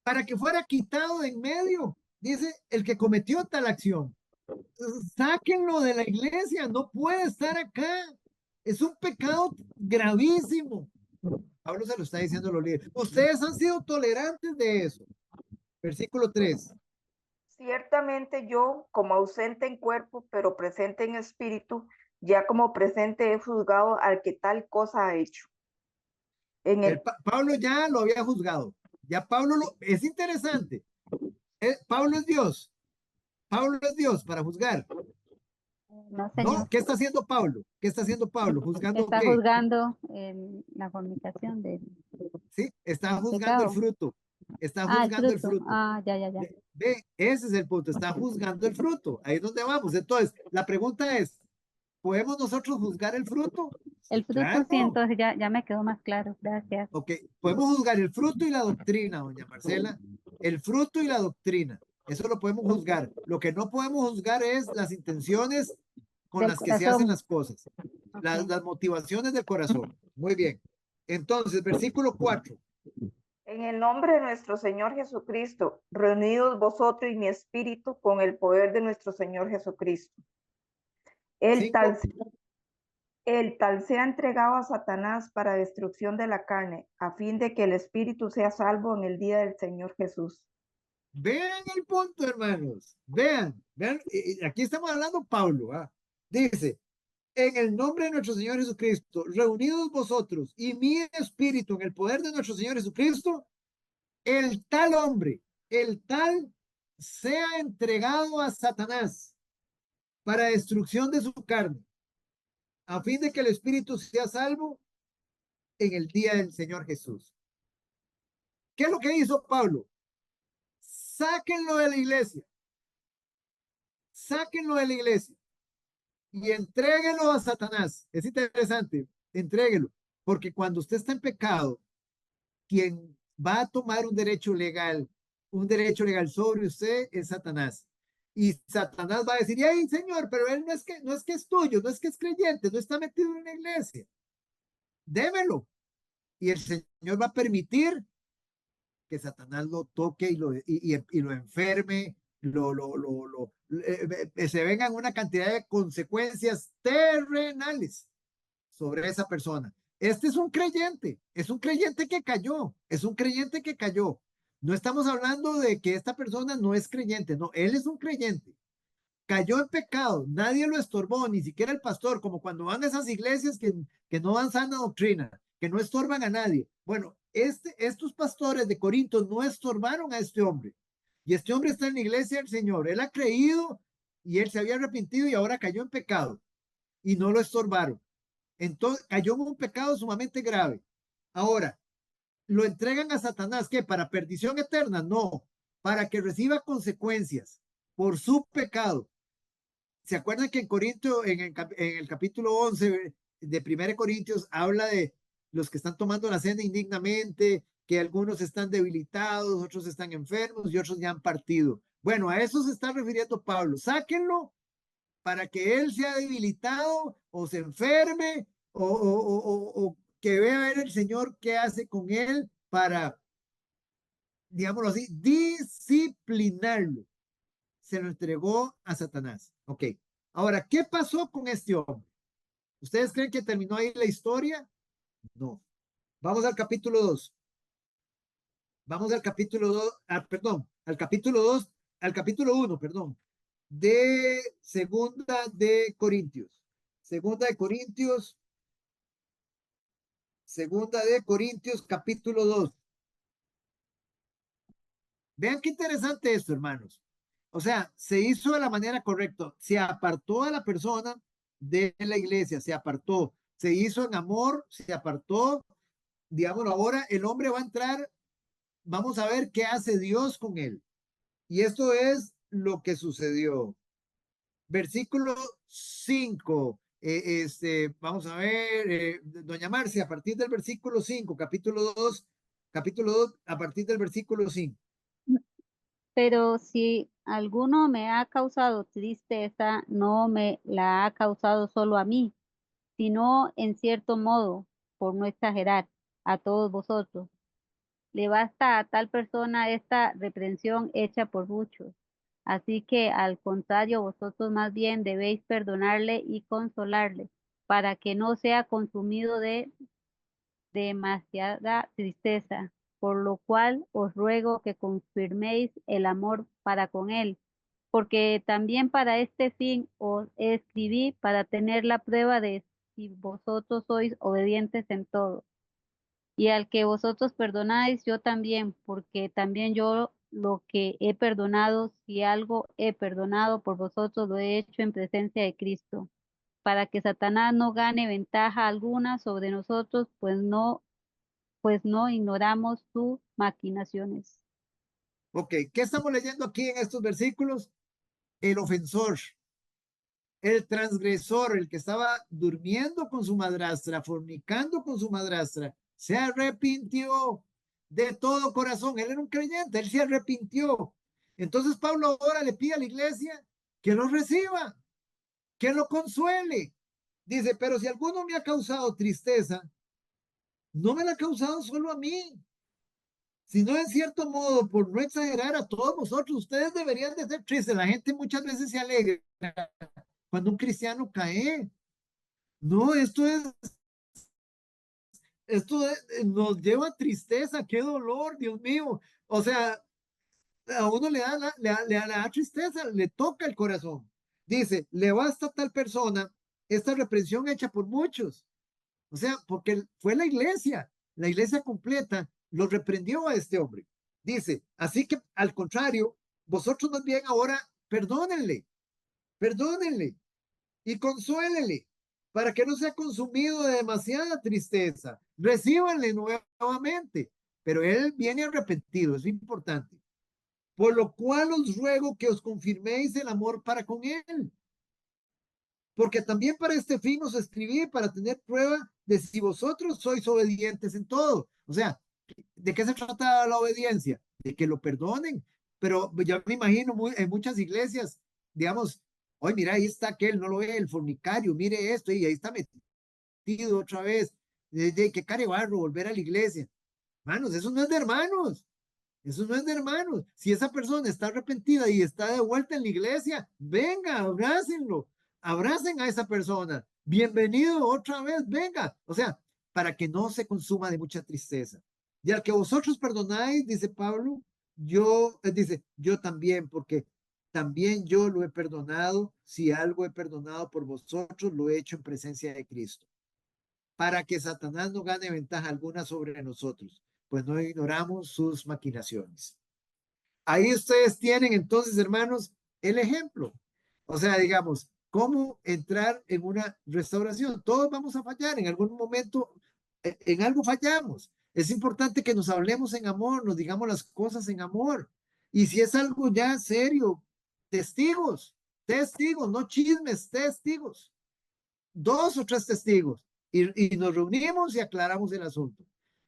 para que fuera quitado de en medio. Dice, el que cometió tal acción. Sáquenlo de la iglesia, no puede estar acá. Es un pecado gravísimo. Pablo se lo está diciendo a los líderes. Ustedes han sido tolerantes de eso. Versículo 3. Ciertamente yo, como ausente en cuerpo, pero presente en espíritu, ya como presente he juzgado al que tal cosa ha hecho. Pablo ya lo había juzgado. Ya Pablo es interesante. Pablo es Dios. Pablo es Dios para juzgar. No, señor. ¿No? ¿Qué está haciendo Pablo? ¿Qué está haciendo Pablo? ¿Juzgando Está qué? juzgando la fornicación del Sí, está juzgando pecado. el fruto. Está El juzgando el fruto. fruto. Ah, ya. Ve, ese es el punto. Está juzgando el fruto. Ahí es donde vamos. Entonces, la pregunta es, ¿podemos nosotros juzgar el fruto? El fruto Claro. sí, entonces ya me quedó más claro. Gracias. Ok, podemos juzgar el fruto y la doctrina, doña Marcela. El fruto y la doctrina. Eso lo podemos juzgar. Lo que no podemos juzgar es las intenciones con Del las que se hacen corazón. las cosas. Las motivaciones del corazón. Muy bien. Entonces, versículo 4. En el nombre de nuestro Señor Jesucristo, reunidos vosotros y mi espíritu con el poder de nuestro Señor Jesucristo. El tal sea entregado a Satanás para destrucción de la carne, a fin de que el espíritu sea salvo en el día del Señor Jesús. Vean el punto, hermanos. Vean. Aquí estamos hablando Pablo. Dice, en el nombre de nuestro Señor Jesucristo, reunidos vosotros y mi espíritu en el poder de nuestro Señor Jesucristo, el tal hombre, el tal sea entregado a Satanás para destrucción de su carne, a fin de que el espíritu sea salvo en el día del Señor Jesús. ¿Qué es lo que hizo Pablo? Sáquenlo de la iglesia. Sáquenlo de la iglesia y entréguenlo a Satanás. Es interesante, entréguelo, porque cuando usted está en pecado, quien va a tomar un derecho legal sobre usted es Satanás. Y Satanás va a decir, ay, Señor, pero él no es que es tuyo, no es que es creyente, no está metido en una iglesia. Démelo. Y el Señor va a permitir que Satanás lo toque y lo enferme, se vengan una cantidad de consecuencias terrenales sobre esa persona. Este es un creyente que cayó, es un creyente que cayó. No estamos hablando de que esta persona no es creyente, no, él es un creyente. Cayó en pecado, nadie lo estorbó, ni siquiera el pastor, como cuando van a esas iglesias que no dan sana doctrina, que no estorban a nadie. Bueno, estos pastores de Corinto no estorbaron a este hombre. Y este hombre está en la iglesia del Señor. Él ha creído y él se había arrepentido y ahora cayó en pecado y no lo estorbaron. Entonces cayó en un pecado sumamente grave. Ahora, lo entregan a Satanás, ¿qué? ¿Para perdición eterna? No, para que reciba consecuencias por su pecado. ¿Se acuerdan que en Corinto, en el capítulo 11 de 1 Corintios, habla de los que están tomando la cena indignamente, que algunos están debilitados, otros están enfermos y otros ya han partido? Bueno, a eso se está refiriendo Pablo. Sáquenlo para que él sea debilitado o se enferme que ve a ver el Señor qué hace con él para, digámoslo así, disciplinarlo. Se lo entregó a Satanás. Ok. Ahora, ¿qué pasó con este hombre? ¿Ustedes creen que terminó ahí la historia? No. Vamos al capítulo 2. Vamos al capítulo 2, perdón, al capítulo 2, al capítulo 1, perdón, de Segunda de Corintios. Segunda de Corintios, capítulo 2. Vean qué interesante esto, hermanos. O sea, se hizo de la manera correcta. Se apartó a la persona de la iglesia, se apartó. Se hizo en amor, se apartó. Digámoslo, ahora el hombre va a entrar. Vamos a ver qué hace Dios con él. Y esto es lo que sucedió. Versículo 5. Vamos a ver, doña Marcia, a partir del versículo 5, capítulo 2, a partir del versículo 5. Pero si alguno me ha causado tristeza, no me la ha causado solo a mí, sino en cierto modo, por no exagerar, a todos vosotros. Le basta a tal persona esta reprensión hecha por muchos. Así que, al contrario, vosotros más bien debéis perdonarle y consolarle, para que no sea consumido de demasiada tristeza, por lo cual os ruego que confirméis el amor para con él, porque también para este fin os escribí, para tener la prueba de si vosotros sois obedientes en todo. Y al que vosotros perdonáis, yo también, porque también yo lo que he perdonado, si algo he perdonado por vosotros, lo he hecho en presencia de Cristo, para que Satanás no gane ventaja alguna sobre nosotros, pues no ignoramos sus maquinaciones. Ok, ¿qué estamos leyendo aquí en estos versículos? El ofensor, el transgresor, el que estaba durmiendo con su madrastra, fornicando con su madrastra, se arrepintió de todo corazón. Él era un creyente, él se arrepintió. Entonces Pablo ahora le pide a la iglesia que lo reciba, que lo consuele. Dice, pero si alguno me ha causado tristeza, no me la ha causado solo a mí, sino en cierto modo, por no exagerar, a todos vosotros. Ustedes deberían de ser tristes. La gente muchas veces se alegra cuando un cristiano cae. No, nos lleva a tristeza, qué dolor, Dios mío. O sea, a uno le da tristeza, le toca el corazón. Dice, le basta a tal persona esta reprensión hecha por muchos. O sea, porque fue la iglesia completa lo reprendió a este hombre. Dice, así que al contrario, vosotros más bien ahora perdónenle y consuélenle para que no sea consumido de demasiada tristeza. Recíbanle nuevamente, pero él viene arrepentido, es importante. Por lo cual os ruego que os confirméis el amor para con él. Porque también para este fin os escribí, para tener prueba de si vosotros sois obedientes en todo. O sea, ¿de qué se trata la obediencia? De que lo perdonen. Pero yo me imagino en muchas iglesias, digamos, hoy mira, ahí está aquel, no lo ve, el fornicario, mire esto, y ahí está metido otra vez. De qué carebarro volver a la iglesia. Hermanos, eso no es de hermanos. Eso no es de hermanos. Si esa persona está arrepentida y está de vuelta en la iglesia, venga, abrácenlo, abracen a esa persona. Bienvenido otra vez, venga. O sea, para que no se consuma de mucha tristeza. Y al que vosotros perdonáis, dice Pablo, yo también, porque también yo lo he perdonado. Si algo he perdonado por vosotros, lo he hecho en presencia de Cristo, para que Satanás no gane ventaja alguna sobre nosotros, pues no ignoramos sus maquinaciones. Ahí ustedes tienen entonces, hermanos, el ejemplo. O sea, digamos, cómo entrar en una restauración. Todos vamos a fallar en algún momento, en algo fallamos. Es importante que nos hablemos en amor, nos digamos las cosas en amor. Y si es algo ya serio, testigos, no chismes, testigos. 2 o 3 testigos. Y nos reunimos y aclaramos el asunto.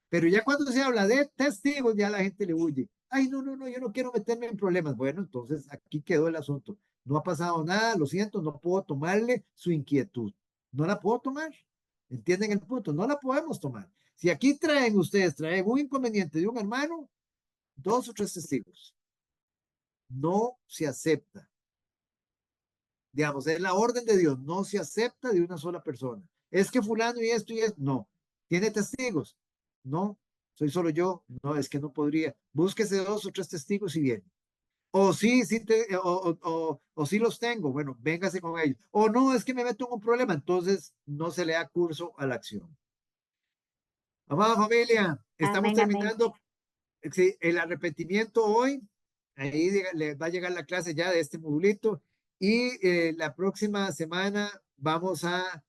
Pero ya cuando se habla de testigos, ya la gente le huye. Ay, no, yo no quiero meterme en problemas. Bueno, entonces aquí quedó el asunto. No ha pasado nada, lo siento, no puedo tomarle su inquietud. No la puedo tomar. ¿Entienden el punto? No la podemos tomar. Si aquí traen un inconveniente de un hermano, 2 o 3 testigos. No se acepta. Digamos, es la orden de Dios, no se acepta de una sola persona. Es que fulano y esto, no. ¿Tiene testigos? No. ¿Soy solo yo? No, es que no podría. Búsquese 2 o 3 testigos y viene. O sí, o sí los tengo. Bueno, véngase con ellos. O no, es que me meto en un problema. Entonces, no se le da curso a la acción. Amada familia, estamos Amén, amén. terminando. Sí, el arrepentimiento hoy. Ahí le va a llegar la clase ya de este modulito. Y la próxima semana vamos a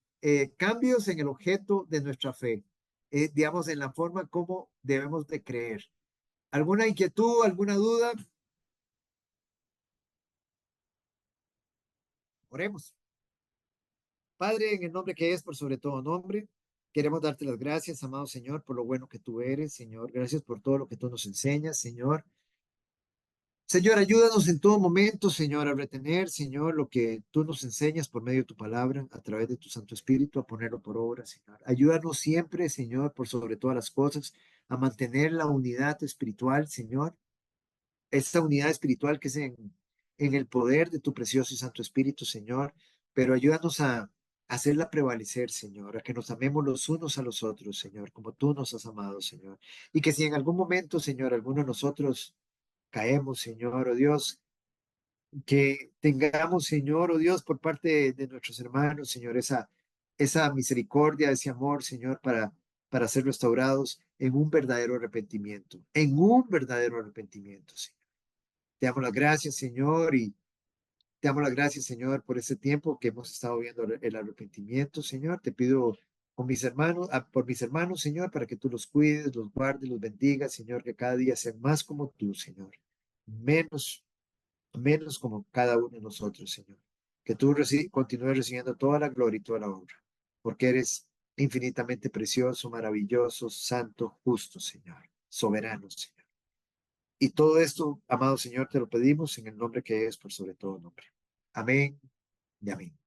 cambios en el objeto de nuestra fe. Digamos, en la forma como debemos de creer. ¿Alguna inquietud, alguna duda? Oremos. Padre, en el nombre que es por sobre todo nombre, queremos darte las gracias, amado Señor, por lo bueno que tú eres, Señor. Gracias por todo lo que tú nos enseñas, Señor. Señor, ayúdanos en todo momento, Señor, a retener, Señor, lo que tú nos enseñas por medio de tu palabra, a través de tu Santo Espíritu, a ponerlo por obra, Señor. Ayúdanos siempre, Señor, por sobre todas las cosas, a mantener la unidad espiritual, Señor. Esta unidad espiritual que es en el poder de tu precioso y Santo Espíritu, Señor. Pero ayúdanos a hacerla prevalecer, Señor, a que nos amemos los unos a los otros, Señor, como tú nos has amado, Señor. Y que si en algún momento, Señor, alguno de nosotros caemos, Señor, oh Dios, que tengamos, Señor, oh Dios, por parte de nuestros hermanos, Señor, esa misericordia, ese amor, Señor, para ser restaurados en un verdadero arrepentimiento, Señor. Te damos las gracias, Señor, y te damos las gracias, Señor, por ese tiempo que hemos estado viendo el arrepentimiento, Señor. Te pido por mis hermanos, Señor, para que tú los cuides, los guardes, los bendigas, Señor, que cada día sean más como tú, Señor, menos como cada uno de nosotros, Señor. Que tú continúes recibiendo toda la gloria y toda la honra, porque eres infinitamente precioso, maravilloso, santo, justo, Señor, soberano, Señor. Y todo esto, amado Señor, te lo pedimos en el nombre que es por sobre todo nombre. Amén y amén.